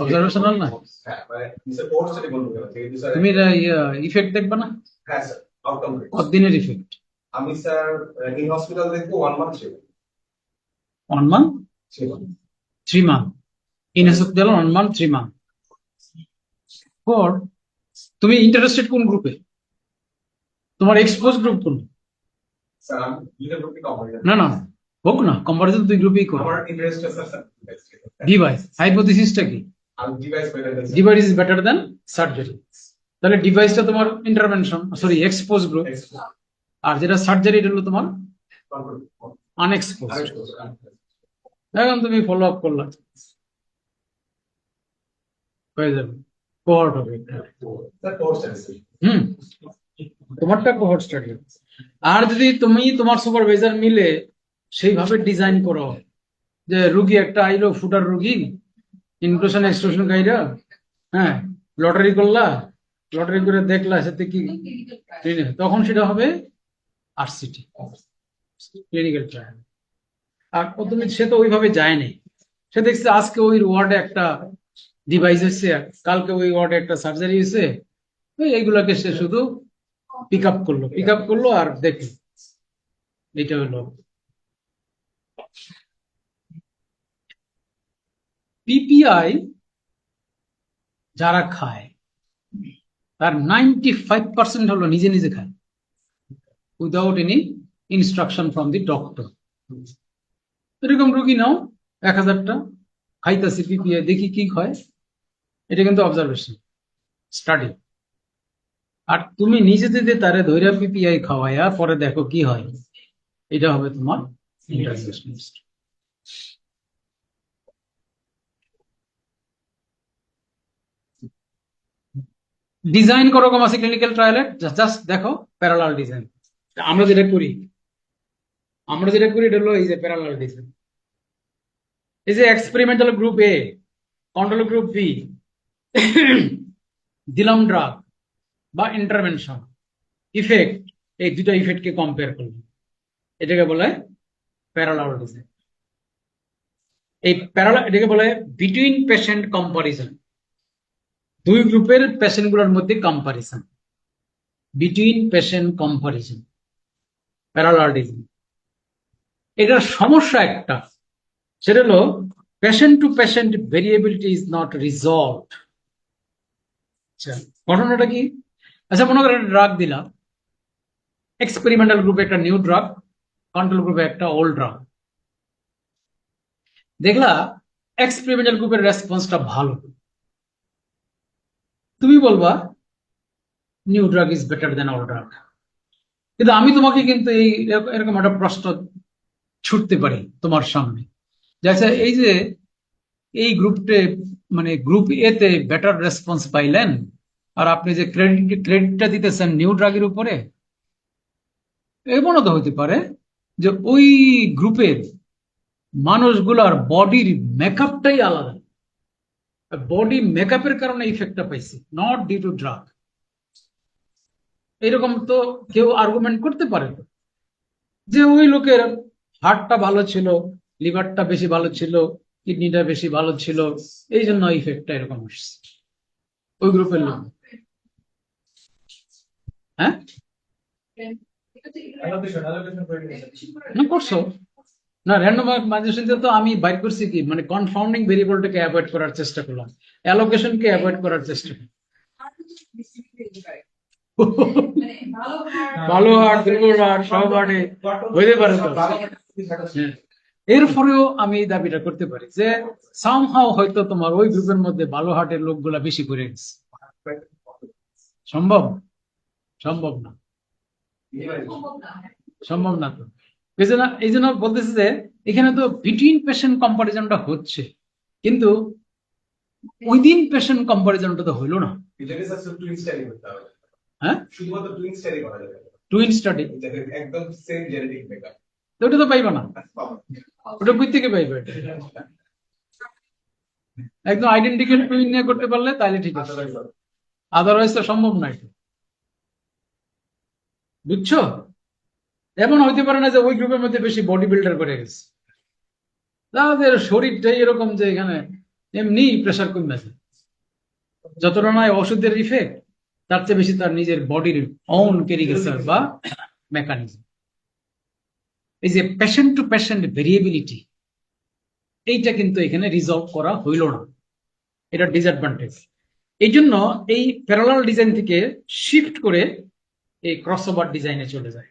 অবজারভেশনাল না? হ্যাঁ, মানে স্যার ফোর্থ স্টাডি বলবো কেন? যেহেতু স্যার তুমি ইফেক্ট দেখবে না? হ্যাঁ স্যার, আউটকাম রেট। কতদিনের ইফেক্ট? আমি স্যার ইন হসপিটাল দেখবো 1 মান্থ ছিল। 1 month, 3 month, in hospital 1 month, 3 month. পর তুমি ইন্টারেস্টেড কোন গ্রুপে? তোমার এক্সপোজ গ্রুপ কোন? স্যার আমি দুটো গ্রুপে কম্পারিজন। না হোক না, কম্পারিজন দুই গ্রুপেই করো। আমার ইন্টারেস্ট আছে স্যার ডিভাইস হাইপোথিসিসটা কি? আমি device better then device is better than surgery. তাহলে ডিভাইসটা তোমার ইন্টারভেনশন, সরি এক্সপোজ গ্রুপ, আর যেটা সার্জারি এটা হলো তোমার আনএক্সপোজ। এখন তুমি ফলো আপ করলা, হয়ে যাবে, কোহর্ট হবে। Sir fourth study. তোমারটা কোহর্ট স্টাডি। আর যদি তুমি তোমার সুপারভাইজার মিলে সেইভাবে ডিজাইন করো যে রুগী একটা আইলো ফুটার রুগী, ইনক্লুশন এক্সক্লুশন গাইরা, হ্যাঁ লটারি করলা, লটারি করে দেখলা সাথে কি, তখন সেটা হবে আরসিটি, ক্লিনিক্যাল ট্রায়াল। আর তুমি সে তো ওইভাবে যায়নি, সে দেখছে আজকে ওই ওয়ার্ডে একটা ডিভাইস হয়েছে, কালকে ওই ওয়ার্ডে একটা সার্জারি হয়েছে, এইগুলাকে সে শুধু পিক আপ করলো আর দেখলো। এটা হলো পিপিআই। যারা খায় তার 95% হলো নিজে নিজে খায়, without any instruction from the doctor. এরকম রুগী নাও 1000টা, খাইতেছি পিপিআই, দেখি কি হয়। এটা কিন্তু অবজারভেশন স্টাডি। আর তুমি নিজে যদি তারে ধৈর্য পিপিআই খাওয়াইয়া পরে দেখো কি হয়, এটা হবে তোমার ইন্টারভেনশন। ডিজাইন করো কম আছে ক্লিনিক্যাল ট্রায়ালের, জাস্ট দেখো প্যারালাল ডিজাইন। আমরা যেটা করি এটা হলো এই যে প্যারালাল ডিজাইন। এই যে experimental group A, control group B, দিলাম ড্রাগ বা ইন্টারভেনশন, ইফেক্ট, এই দুটো ইফেক্টকে কম্পেয়ার করলাম, এটাকে বলে প্যারালাল ডিজাইন। এই প্যারালাল এটাকে বলে বিটুইন পেশেন্ট কম্পারিজন, দুই গ্রুপের পেশেন্ট গুলোর মধ্যে comparison, between patient comparison, parallel design. এটার সমস্যা একটা, সেটা হলো patient to patient variability is not resolved. আচ্ছা, ঘটনাটা কি? আচ্ছা, মনে করো ড্রাগ দিলাম, এক্সপেরিমেন্টাল গ্রুপে একটা নিউ ড্রাগ, কন্ট্রোল গ্রুপে একটা ওল্ড ড্রাগ। দেখলা এক্সপেরিমেন্টাল গ্রুপের রেসপন্সটা ভালো, তুমি বলবা new drug is better than old drug. কিন্তু আমি তোমাকে কিন্তু এরকম একটা প্রশ্ন ছুটতে পারি তোমার সামনে, আচ্ছা এই যে এই গ্রুপে, মানে গ্রুপ এ তে বেটার রেসপন্স পাইলেন, আর আপনি যে ক্রেডিটটা দিতেছেন নিউ ড্রাগের উপরে, এমনও তো হতে পারে যে ওই গ্রুপের মানুষগুলার বডির মেকআপটাই আলাদা। বডি মেকআপের কারণে ইফেক্টটা পাইছি, নট ডিউ টু ড্রাগ। এরকম তো কেউ আর্গুমেন্ট করতে পারে না যে ওই লোকের হার্টটা ভালো ছিল, লিভারটা বেশি ভালো ছিল, কিডনিটা বেশি ভালো ছিল, এই জন্য ইফেক্টটা এরকম আসছে ওই গ্রুপের লোক। হ্যাঁ, না করছো না র্যান্ডমাইজেশনতে তো আমি বাইর করছি কি, মানে কনফাউন্ডিং ভেরিয়েবলটাকে অ্যাভয়েড করার চেষ্টা করলাম, অ্যালোকেশনকে অ্যাভয়েড করার চেষ্টা করলাম। ভালো হাট, দুর্বল হাট, সব হাটে হইতে পারে তো। হ্যাঁ, এরপরেও আমি এই দাবিটা করতে পারি যে সামহাও হয়তো তোমার ওই গ্রুপের মধ্যে ভালো হাটের লোকগুলা বেশি করে গেছে। সম্ভব? সম্ভব না, সম্ভব না তো। এই জন্য বলতেছে যে এখানে তো বিটুইন পেশেন্ট কম্পারিজনটা হচ্ছে, কিন্তু উইদিন পেশেন্ট কম্পারিজনটা তো হইলো না। এটাকে স্যার টুইন স্টাডি করতে হবে। হ্যাঁ, শুধুমাত্র টুইন স্টাডি করা যাবে। টুইন স্টাডি এটাকে একদম সেম জেনেটিক মেকআপ। তো ওটা তো পাইবা না, ওটা কই থেকে পাইবে? একদম আইডেন্টিক্যাল টুইন নিয়ে করতে পারলে তাহলে ঠিক আছে, আদারওয়াইজ তো সম্ভব না এটা। বুঝছো? এমন হইতে পারে না যে ওই গ্রুপের মধ্যে বেশি বডি বিল্ডার করে গেছে, তাদের শরীরটাই এরকম যে এখানে এমনি প্রেশার কমে আছে, যতটা নয় ওষুধের ইফেক্ট, তার চেয়ে বেশি তার নিজের বডির অন ক্যারিগেচার বা মেকানিজম। এই যে পেশেন্ট টু পেশেন্ট ভেরিয়েবিলিটি, এইটা কিন্তু এখানে রিজলভ করা হইল না, এটা ডিসঅ্যাডভান্টেজ। এই জন্য এই প্যারালাল ডিজাইন থেকে শিফট করে এই ক্রসওভার ডিজাইনে চলে যায়।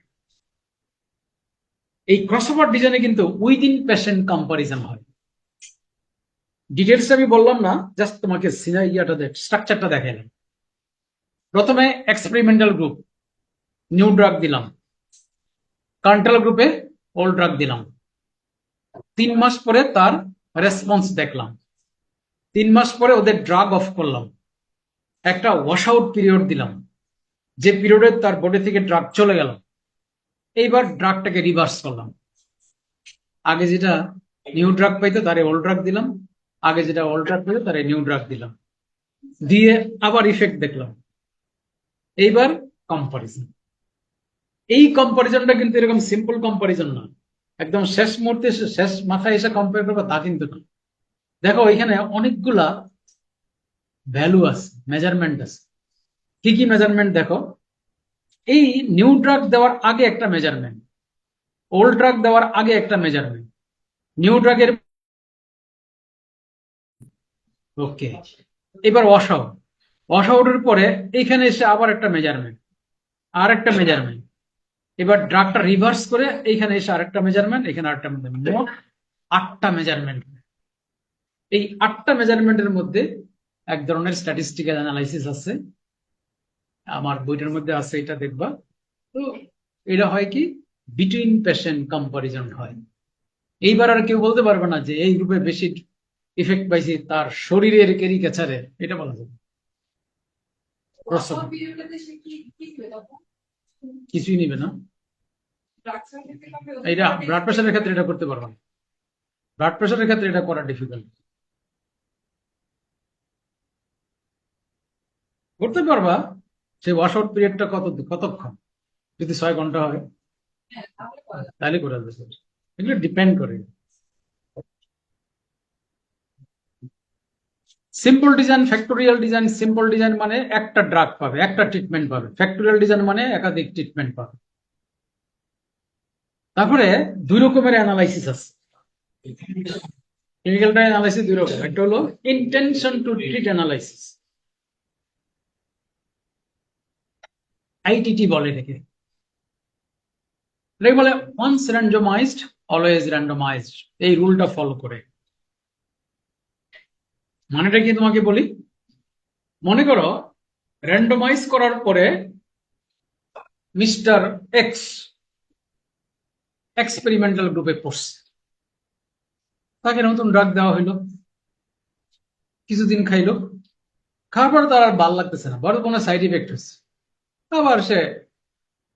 এই ক্রসওভার ডিজাইনে কিন্তু উইদিন পেশেন্ট কম্পারিজন হয়। ডিটেলস আমি বললাম না, জাস্ট তোমাকে স্ট্রাকচারটা দেখালাম। প্রথমে এক্সপেরিমেন্টাল গ্রুপ নিউ ড্রাগ দিলাম, কন্ট্রোল গ্রুপে ওল্ড ড্রাগ দিলাম। 3 মাস পরে তার রেসপন্স দেখলাম, 3 মাস পরে ওদের ড্রাগ অফ করলাম, একটা ওয়াশ আউট পিরিয়ড দিলাম, যে পিরিয়ডে তার বডি থেকে ড্রাগ চলে গেল। এইবার ড্রাগটাকে রিভার্স করলাম, আগে যেটা নিউ ড্রাগ পাইতো তারে ওল্ড ড্রাগ দিলাম, আগে যেটা ওল্ড ড্রাগ পাইতো তারে নিউ ড্রাগ দিলাম, দিয়ে আবার ইফেক্ট দেখলাম। এইবার কম্পারিজন। এই কম্পারিজনটা কিন্তু এরকম সিম্পল কম্পারিজন না, একদম শেষ মুহূর্তে শেষ মাথায় এসে কম্পেয়ার করবো তা কিন্তু না। দেখো এখানে অনেকগুলা ভ্যালু আছে, মেজারমেন্ট আছে। কি কি মেজারমেন্ট দেখো? এই নিউ ড্রাগ দেওয়ার আগে একটা মেজারমেন্ট, ওল্ড ড্রাগ দেওয়ার আগে একটা মেজারমেন্ট, নিউ ড্রাগের ওকে। এবার ওয়াশ আউটের পরে এইখানে এসে আবার একটা মেজারমেন্ট, আর একটা মেজারমেন্ট। এবার ড্রাগটা রিভার্স করে এইখানে এসে আরেকটা মেজারমেন্ট, এখানে আরেকটা মেজারমেন্ট, মোট 8টা মেজারমেন্ট। এই 8টা মেজারমেন্টের মধ্যে এক ধরনের স্ট্যাটিস্টিক্যাল অ্যানালাইসিস আছে, আমার বইটার মধ্যে আছে, এটা দেখবা। তো এটা হয় কি, বিটুইন পেশেন্ট কম্পারিজন হয়। এইবার আর কেউ বলতে পারবে না যে এই গ্রুপে বেশি ইফেক্ট পাইছি তার শরীরের ক্যারিকেচারে, এটা বলা যাবে কিছুই নিবে না। এটা ব্লাড প্রেশারের ক্ষেত্রে এটা করতে পারবে না, ব্লাড প্রেশারের ক্ষেত্রে এটা করা ডিফিকাল্ট। করতে পারবা, সেই ওয়াশ আউট পিরিয়ডটা কতক্ষণ, যদি 6 ঘন্টা হয় তাহলে করা যাবে। এগুলো ডিপেন্ড করে। Simple design, factorial design. Simple design মানে একটা ড্রাগ পাবে, একটা ট্রিটমেন্ট পাবে। ফ্যাক্টোরিয়াল ডিজাইন মানে একাধিক ট্রিটমেন্ট পাবে। তারপরে 2 রকমের অ্যানালাইসিস আছে। ক্লিনিক্যাল ট্রায়াল অ্যানালাইসিস 2 রকম, একটা হলো intention to treat analysis, ITT বলে এটাকে। এটাকে বলে ওয়ান্স র্যান্ডমাইজড অলওয়েজ র্যান্ডমাইজড, এই রুলটা ফলো করে। মানেটা কি তোমাকে বলি, মনে করো র্যান্ডমাইজ করার পরে মিস্টার এক্স এক্সপেরিমেন্টাল গ্রুপে পড়ছে, তাকে নতুন ড্রাগ দেওয়া হইলো, কিছুদিন খাইলো, খাওয়ার পর তার আর ভাল লাগতেছে না, বড় কোনো সাইড ইফেক্ট হচ্ছে, আবার সে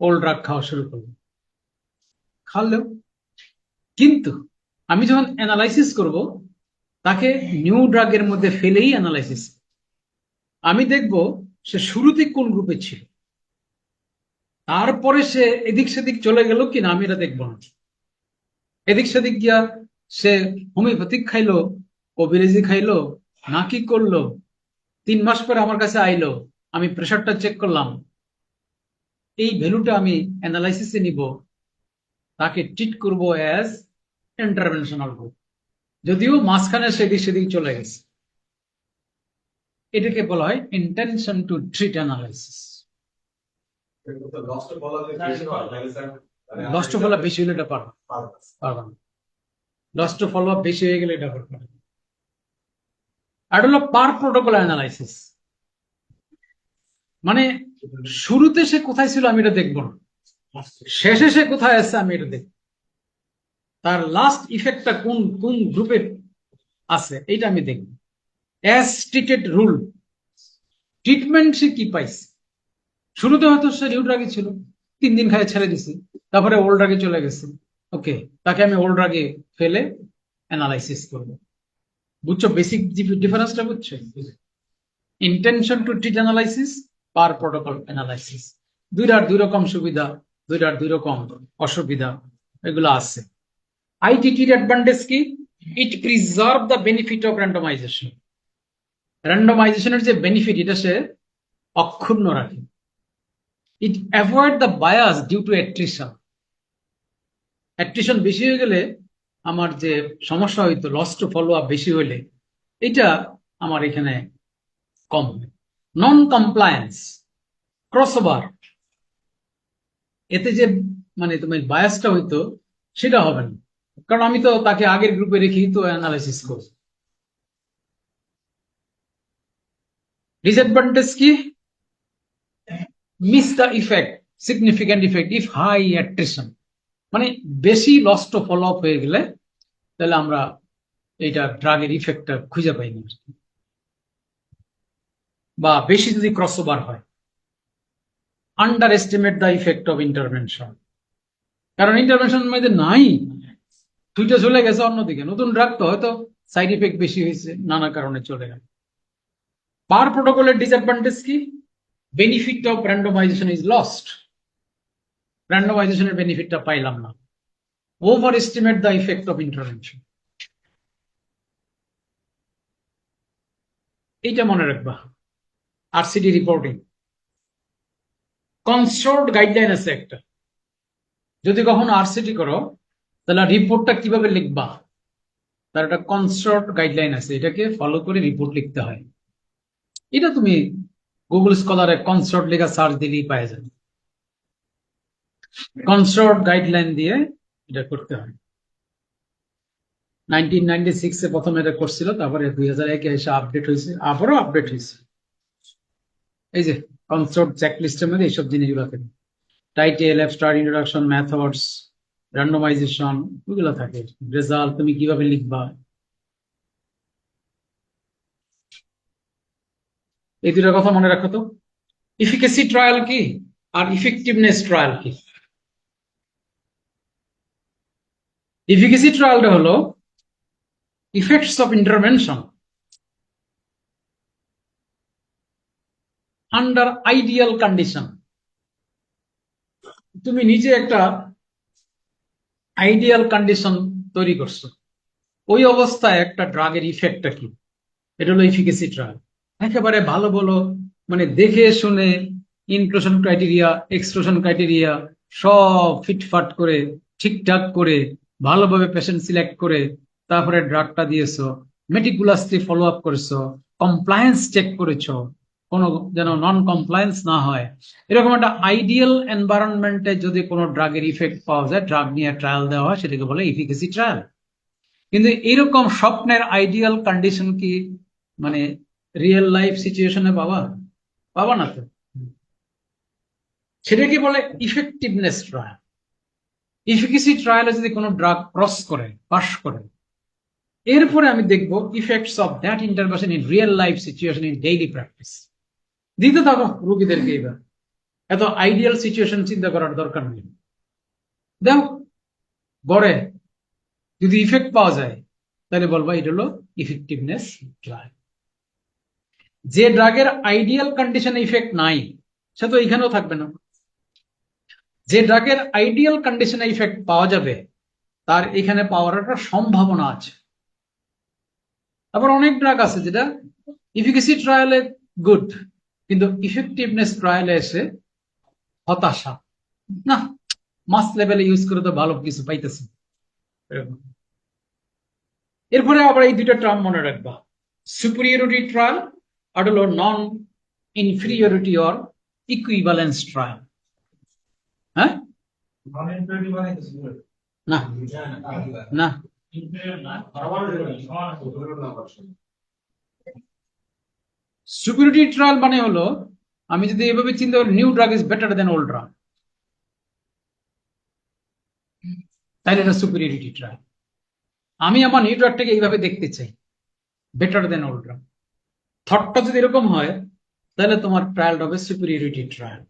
ওল্ড ড্রাগ খাওয়া শুরু করলো, খাওয়ালেও। কিন্তু আমি যখন অ্যানালাইসিস করব তাকে নিউ ড্রাগের মধ্যে ফেলেই অ্যানালাইসিস, আমি দেখব সে শুরুতে কোন গ্রুপে ছিল, তারপরে সে এদিক সেদিক চলে গেল কিনা আমি এটা দেখবো না। এদিক সেদিক গিয়া সে হোমিওপ্যাথিক খাইলো, কবিরাজি খাইলো, না কি করলো, 3 মাস পরে আমার কাছে আইলো, আমি প্রেশারটা চেক করলাম, এই ভ্যালুটা আমি অ্যানালাইসিসে নিব, তাকে ট্রিট করব অ্যাজ ইন্টারভেনশনাল গ্রুপ, যদিও মাঝখানে সেদিক সেদিক চলে গেছে। এটাকে বলা হয় intention to treat analysis. Lost follow up বেশি হলে এটা পারবে না, লস্ট ফলো আপ বেশি হয়ে গেলে এটা করতে পারবে। আর হলো পার প্রোটোকল অ্যানালাইসিস, মানে শুরুতে সে কোথায় ছিল আমি এটা দেখবো না, শেষে সে কোথায় আছে আমি এটা দেখবো, তার লাস্ট ইফেক্টটা কোন কোন গ্রুপে আছে এটা আমি দেখবো। অ্যাজ স্টেটেড রুল, ট্রিটমেন্ট সে কি পাইছে। শুরুতে হয়তো সে নিউ ড্রাগে ছিল, 3 দিন খায় ছেড়ে দিছি, তারপরে ওল্ড ড্রাগে চলে গেছে, ওকে, তাকে আমি ওল্ড ড্রাগে ফেলে অ্যানালাইসিস করব। বুঝছো বেসিক ডিফারেন্সটা? বুঝছো? Intention to treat analysis, per protocol analysis, দুইটার দুই রকম সুবিধা, দুইটার দুই রকম অসুবিধা, এগুলো আছে। আইটিটির অ্যাডভান্টেজ কি? It preserve the benefit of randomisation. র্যান্ডমাইজেশনের যে বেনিফিট এটা সে অক্ষুণ্ণ রাখে। It avoid the bias due to attrition. Attrition বেশি হয়ে গেলে আমার যে সমস্যা হইতো, লস্ট ফলো আপ বেশি হইলে, এটা আমার এখানে কম। নন কমপ্লায়েন্স, ক্রসওভার, এতে যে মানে তোমার বায়াসটা হইতো সেটা হবে না, কারণ আমি তো তাকে আগের গ্রুপে রেখে তো অ্যানালাইসিস করব। ডিসঅ্যাডভান্টেজ কি? Miss the effect, significant effect if high attrition, মানে বেশি লস্ট ফলো আপ হয়ে গেলে তাহলে আমরা এইটা ড্রাগের ইফেক্টটা খুঁজে পাই না, বা বেশি যদি ক্রসওভার হয়। Under estimate the effect of intervention, কারণ ইন্টারভেনশন মধ্যে নাই, দুইটা চলে গেছে অন্যদিকে, নতুন ড্রাগ তো হয়তো সাইড ইফেক্ট বেশি হয়েছে, নানা কারণে চলে গেল। পার প্রোটোকলের ডিসঅ্যাডভান্টেজ কি? Benefit of randomisation is lost, র্যান্ডমাইজেশনের বেনিফিটটা পাইলাম না। Overestimate the effect of intervention, এইটা মনে রাখবা। আরসিডি রিপোর্টিং, কনসোর্ট গাইডলাইন আছে একটা, যদি কখনো আরসিডি করো তাহলে রিপোর্টটা কিভাবে লিখবা তার একটা কনসোর্ট গাইডলাইন আছে, এটাকে ফলো করে রিপোর্ট লিখতে হয়। এটা তুমি গুগল স্কলারে কনসোর্ট লেখা সার্চ দিলেই পাওয়া যাবে। কনসোর্ট গাইডলাইন দিয়ে এটা করতে হয়। 1996 প্রথম এটা করছিল, তারপরে 2001 এসে আপডেট হয়েছে, আবারও আপডেট হয়েছে। এই যে কনসোর্ট চেকলিস্টের মধ্যে এইসব জিনিসগুলো থাকে, title, abstract, introduction, methods, randomisation, ওইগুলো থাকে। রেজাল্ট তুমি কিভাবে লিখবা, এই দুটো কথা মনে রাখো তো। ইফিকেসি ট্রায়াল কি আর ইফেক্টিভনেস ট্রায়াল কি? ইফিকেসি ট্রায়ালটা হলো effects of intervention under ideal condition. তুমি নিজে একটা আইডিয়াল কন্ডিশন তৈরি করছো, ওই অবস্থায় একটা ড্রাগের ইফেক্টটা কি, এটা হলো ইফিকেসি ট্রায়াল। একেবারে ভালো বলো, মানে দেখে শুনে ইনক্লুশন ক্রাইটেরিয়া, এক্সক্লুশন ক্রাইটেরিয়া সব ফিটফাট করে ঠিকঠাক করে ভালোভাবে পেশেন্ট সিলেক্ট করে তারপরে ড্রাগটা দিয়েছো, মেটিকুলাসলি ফলো আপ করেছো, কমপ্লায়েন্স চেক করেছো, কোনো যেন নন কমপ্লায়েন্স না হয়। এরকম একটা আইডিয়াল এনভায়রনমেন্টে যদি কোনো ড্রাগের ইফেক্ট পাওয়া যায়, ড্রাগ নিয়ে ট্রায়াল দেওয়া হয়, সেটাকে বলে ইফিকেসি ট্রায়াল। কিন্তু এরকম স্বপ্নের আইডিয়াল কন্ডিশন কি মানে রিয়েল লাইফ সিচুয়েশনে পাবা না তো। সেটাকে বলে ইফেক্টিভনেস ট্রায়াল। ইফিকেসি ট্রায়ালে যদি কোনো ড্রাগ ক্রস করে, পাস করে, এরপরে আমি দেখব effects of that intervention in real life situation in daily practice. দিতে থাকো রোগীদেরকে, এবার এত আইডিয়াল সিচুয়েশন চিন্তা করার দরকার নেই। দেখো গড়ে যদি ইফেক্ট পাওয়া যায় তাহলে বলবা এটা হলো ইফেক্টিভনেস ট্রায়াল। যে ড্রাগের আইডিয়াল কন্ডিশনে ইফেক্ট নাই সে তো এখানেও থাকবে না। যে ড্রাগের আইডিয়াল কন্ডিশনে ইফেক্ট পাওয়া যাবে তার এখানে পাওয়ার একটা সম্ভাবনা আছে। আবার অনেক ড্রাগ আছে যেটা ইফিকেসি ট্রায়ালে গুড, কিন্তু ইফেক্টিভনেস ট্রায়ালে এসে হতাশা, না মাস লেভেলে ইউজ করে তো ভালো কিছু পাইতেছে। এরপরে আবার এই দুইটা টার্ম মনে রাখবা, সুপিরিয়রিটি ট্রায়াল আর হলো নন ইনফিরিয়রিটি অর ইকুইভ্যালেন্স ট্রায়াল। হ্যাঁ, Non-inferiority মানে কি? না না, সুপিরিয়রিটি ট্রায়াল মানে হলো আমি যদি এভাবে চিন্তা করি new drug is better than old drug, তাহলে এটা সুপিরিয়রিটি ট্রায়াল। আমি আমার নিউ ড্রাগটাকে এইভাবে দেখতে চাই, বেটার দেন ওল্ড ড্রাগ। থটটা যদি এরকম হয় তাহলে তোমার ট্রায়াল হবে সুপিরিয়রিটি ট্রায়াল।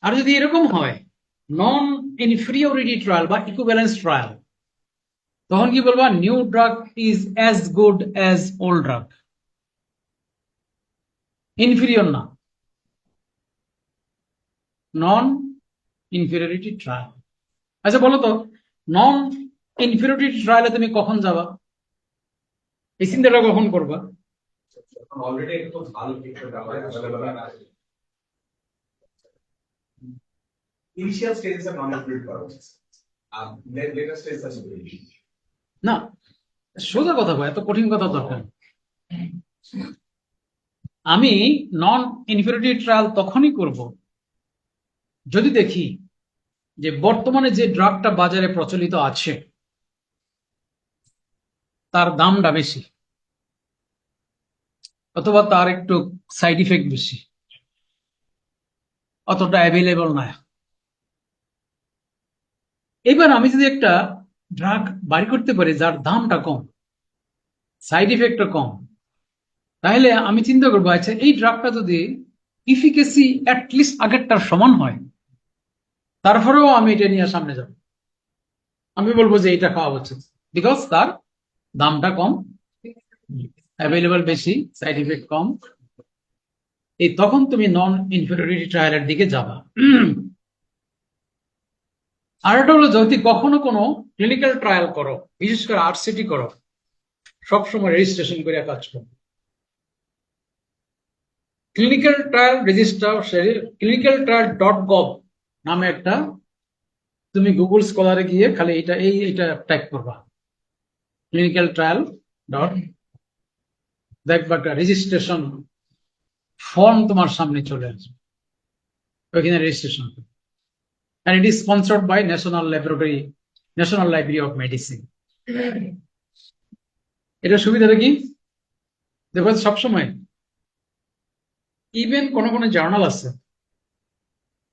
আর যদি এরকম হয় নন ইনফিরিয়রিটি ট্রায়াল বা ইকুইভ্যালেন্স ট্রায়াল, তখন কি বলবা new drug is as good as old drug, inferior না, নন ইনফিরিয়রিটি ট্রায়াল। আচ্ছা বলো তো, নন ইনফিরিয়রিটি ট্রায়ালে তুমি কখন যাবা? এই চিন্তাটা কখন করবা? অলরেডি একটু ভালো পিকচার দেওয়া হয় available ইনিশিয়াল স্টেজে নন ইনক্লুড করা উচিত আর লেটার স্টেজ আছে না, সোজা কথা বল, এত কঠিন কথা দরকার নেই। আমি নন ইনফিরিয়রিটি ট্রায়াল তখনই করব যদি দেখি যে বর্তমানে যে ড্রাগটা বাজারে প্রচলিত আছে তার দামটা বেশি, অথবা তার একটু সাইড ইফেক্ট বেশি, অতটা অ্যাভেলেবল না। এবার আমি যদি একটা ড্রাগ বাড়ি করতে পারি যার দামটা কম, সাইড ইফেক্টটা কম, তাহলে আমি চিন্তা করবো আচ্ছা এই ড্রাগটা যদি ইফিকেসি অ্যাটলিস্ট আগেরটার সমান হয়, তারপরেও আমি এটা নিয়ে সামনে যাব। আমি বলবো যে এটা খাওয়া উচিত, বিকজ তার দামটা কম, অ্যাভেলেবল বেশি, সাইড ইফেক্ট কম। এই তখন তুমি নন ইনফিরিয়রিটি ট্রায়ালের দিকে যাবা। আর একটা হলো যদি কখনো কোনো ক্লিনিক্যাল ট্রায়াল করো, বিশেষ করে আরসিটি করো, সবসময় রেজিস্ট্রেশন করে কাজ করো। Clinical trial register, clinical trial .gov নামে একটা, তুমি গুগল স্কলারে গিয়ে খালি এইটা টাইপ করবা, ক্লিনিক্যাল ট্রায়াল ডট, দেখবা একটা রেজিস্ট্রেশন ফর্ম তোমার সামনে চলে আসবে, ওইখানে registration. and it is sponsored by National Library of Medicine. এটা সুবিধাটা কি দেখো, সবসময় ইভেন কোন কোন জার্নাল আছে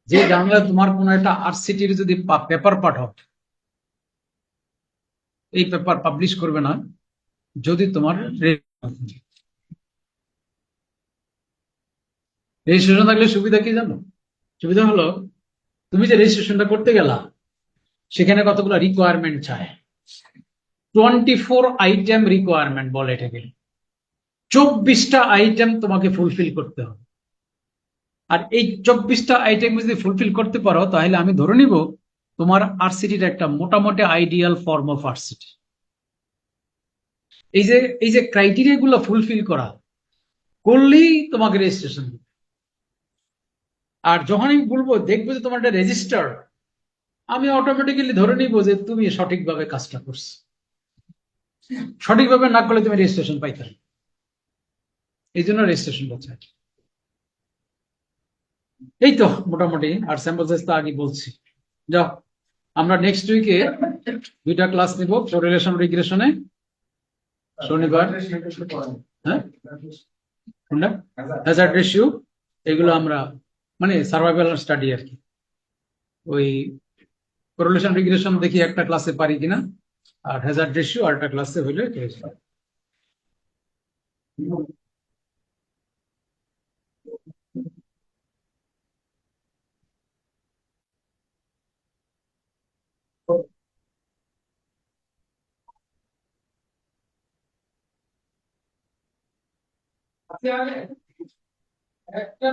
যে জার্নালে তোমার কোন একটা আরসিটির যদি পেপার পাঠাও, এই পেপার পাবলিশ করবে না যদি তোমার রেজিস্ট্রেশন থাকলে সুবিধা কি জানো? সুবিধা হলো তুমি যে রেজিস্ট্রেশনটা করতে গেলা সেখানে কতগুলো রিকোয়ারমেন্ট চায়, 24 আইটেম রিকোয়ারমেন্ট বলে এটাকে, 24টা আইটেম তোমাকে ফুলফিল করতে হবে। আর এই 24টা আইটেম যদি ফুলফিল করতে পারো তাহলে আমি ধরে নিব তোমার আরসিটির একটা মোটামুটি আইডিয়াল ফর্ম অফ আরসিটি। এই যে ক্রাইটেরিয়া গুলো ফুলফিল করা করলেই তোমাকে রেজিস্ট্রেশন দিবে। আর যখন আমি বলবো দেখবো যে তোমার একটা রেজিস্টার, আমি অটোমেটিক্যালি ধরে নিব যে তুমি সঠিকভাবে কাজটা করছো। সঠিকভাবে না করলে তুমি রেজিস্ট্রেশন পাইতে না, এই জন্য রেজিস্ট্রেশনটা চাই। এই তো মোটামুটি, আর স্যাম্পল সাইজ তো আগে বলছি। যাও, আমরা নেক্সট উইকে 2টা ক্লাস নিব কোরিলেশন রিগ্রেশনে, শনিবার। হ্যাঁ, কোনটা? হ্যাজার্ড রেশিও, এগুলো আমরা মানে সার্ভাইভাল স্টাডি আর কি। ওই কোরিলেশন রিগ্রেশন দেখি একটা ক্লাসে পারি কিনা, আর হ্যাজার্ড রেশিও আর একটা ক্লাসে হইলে হয়ে যাবে। একটা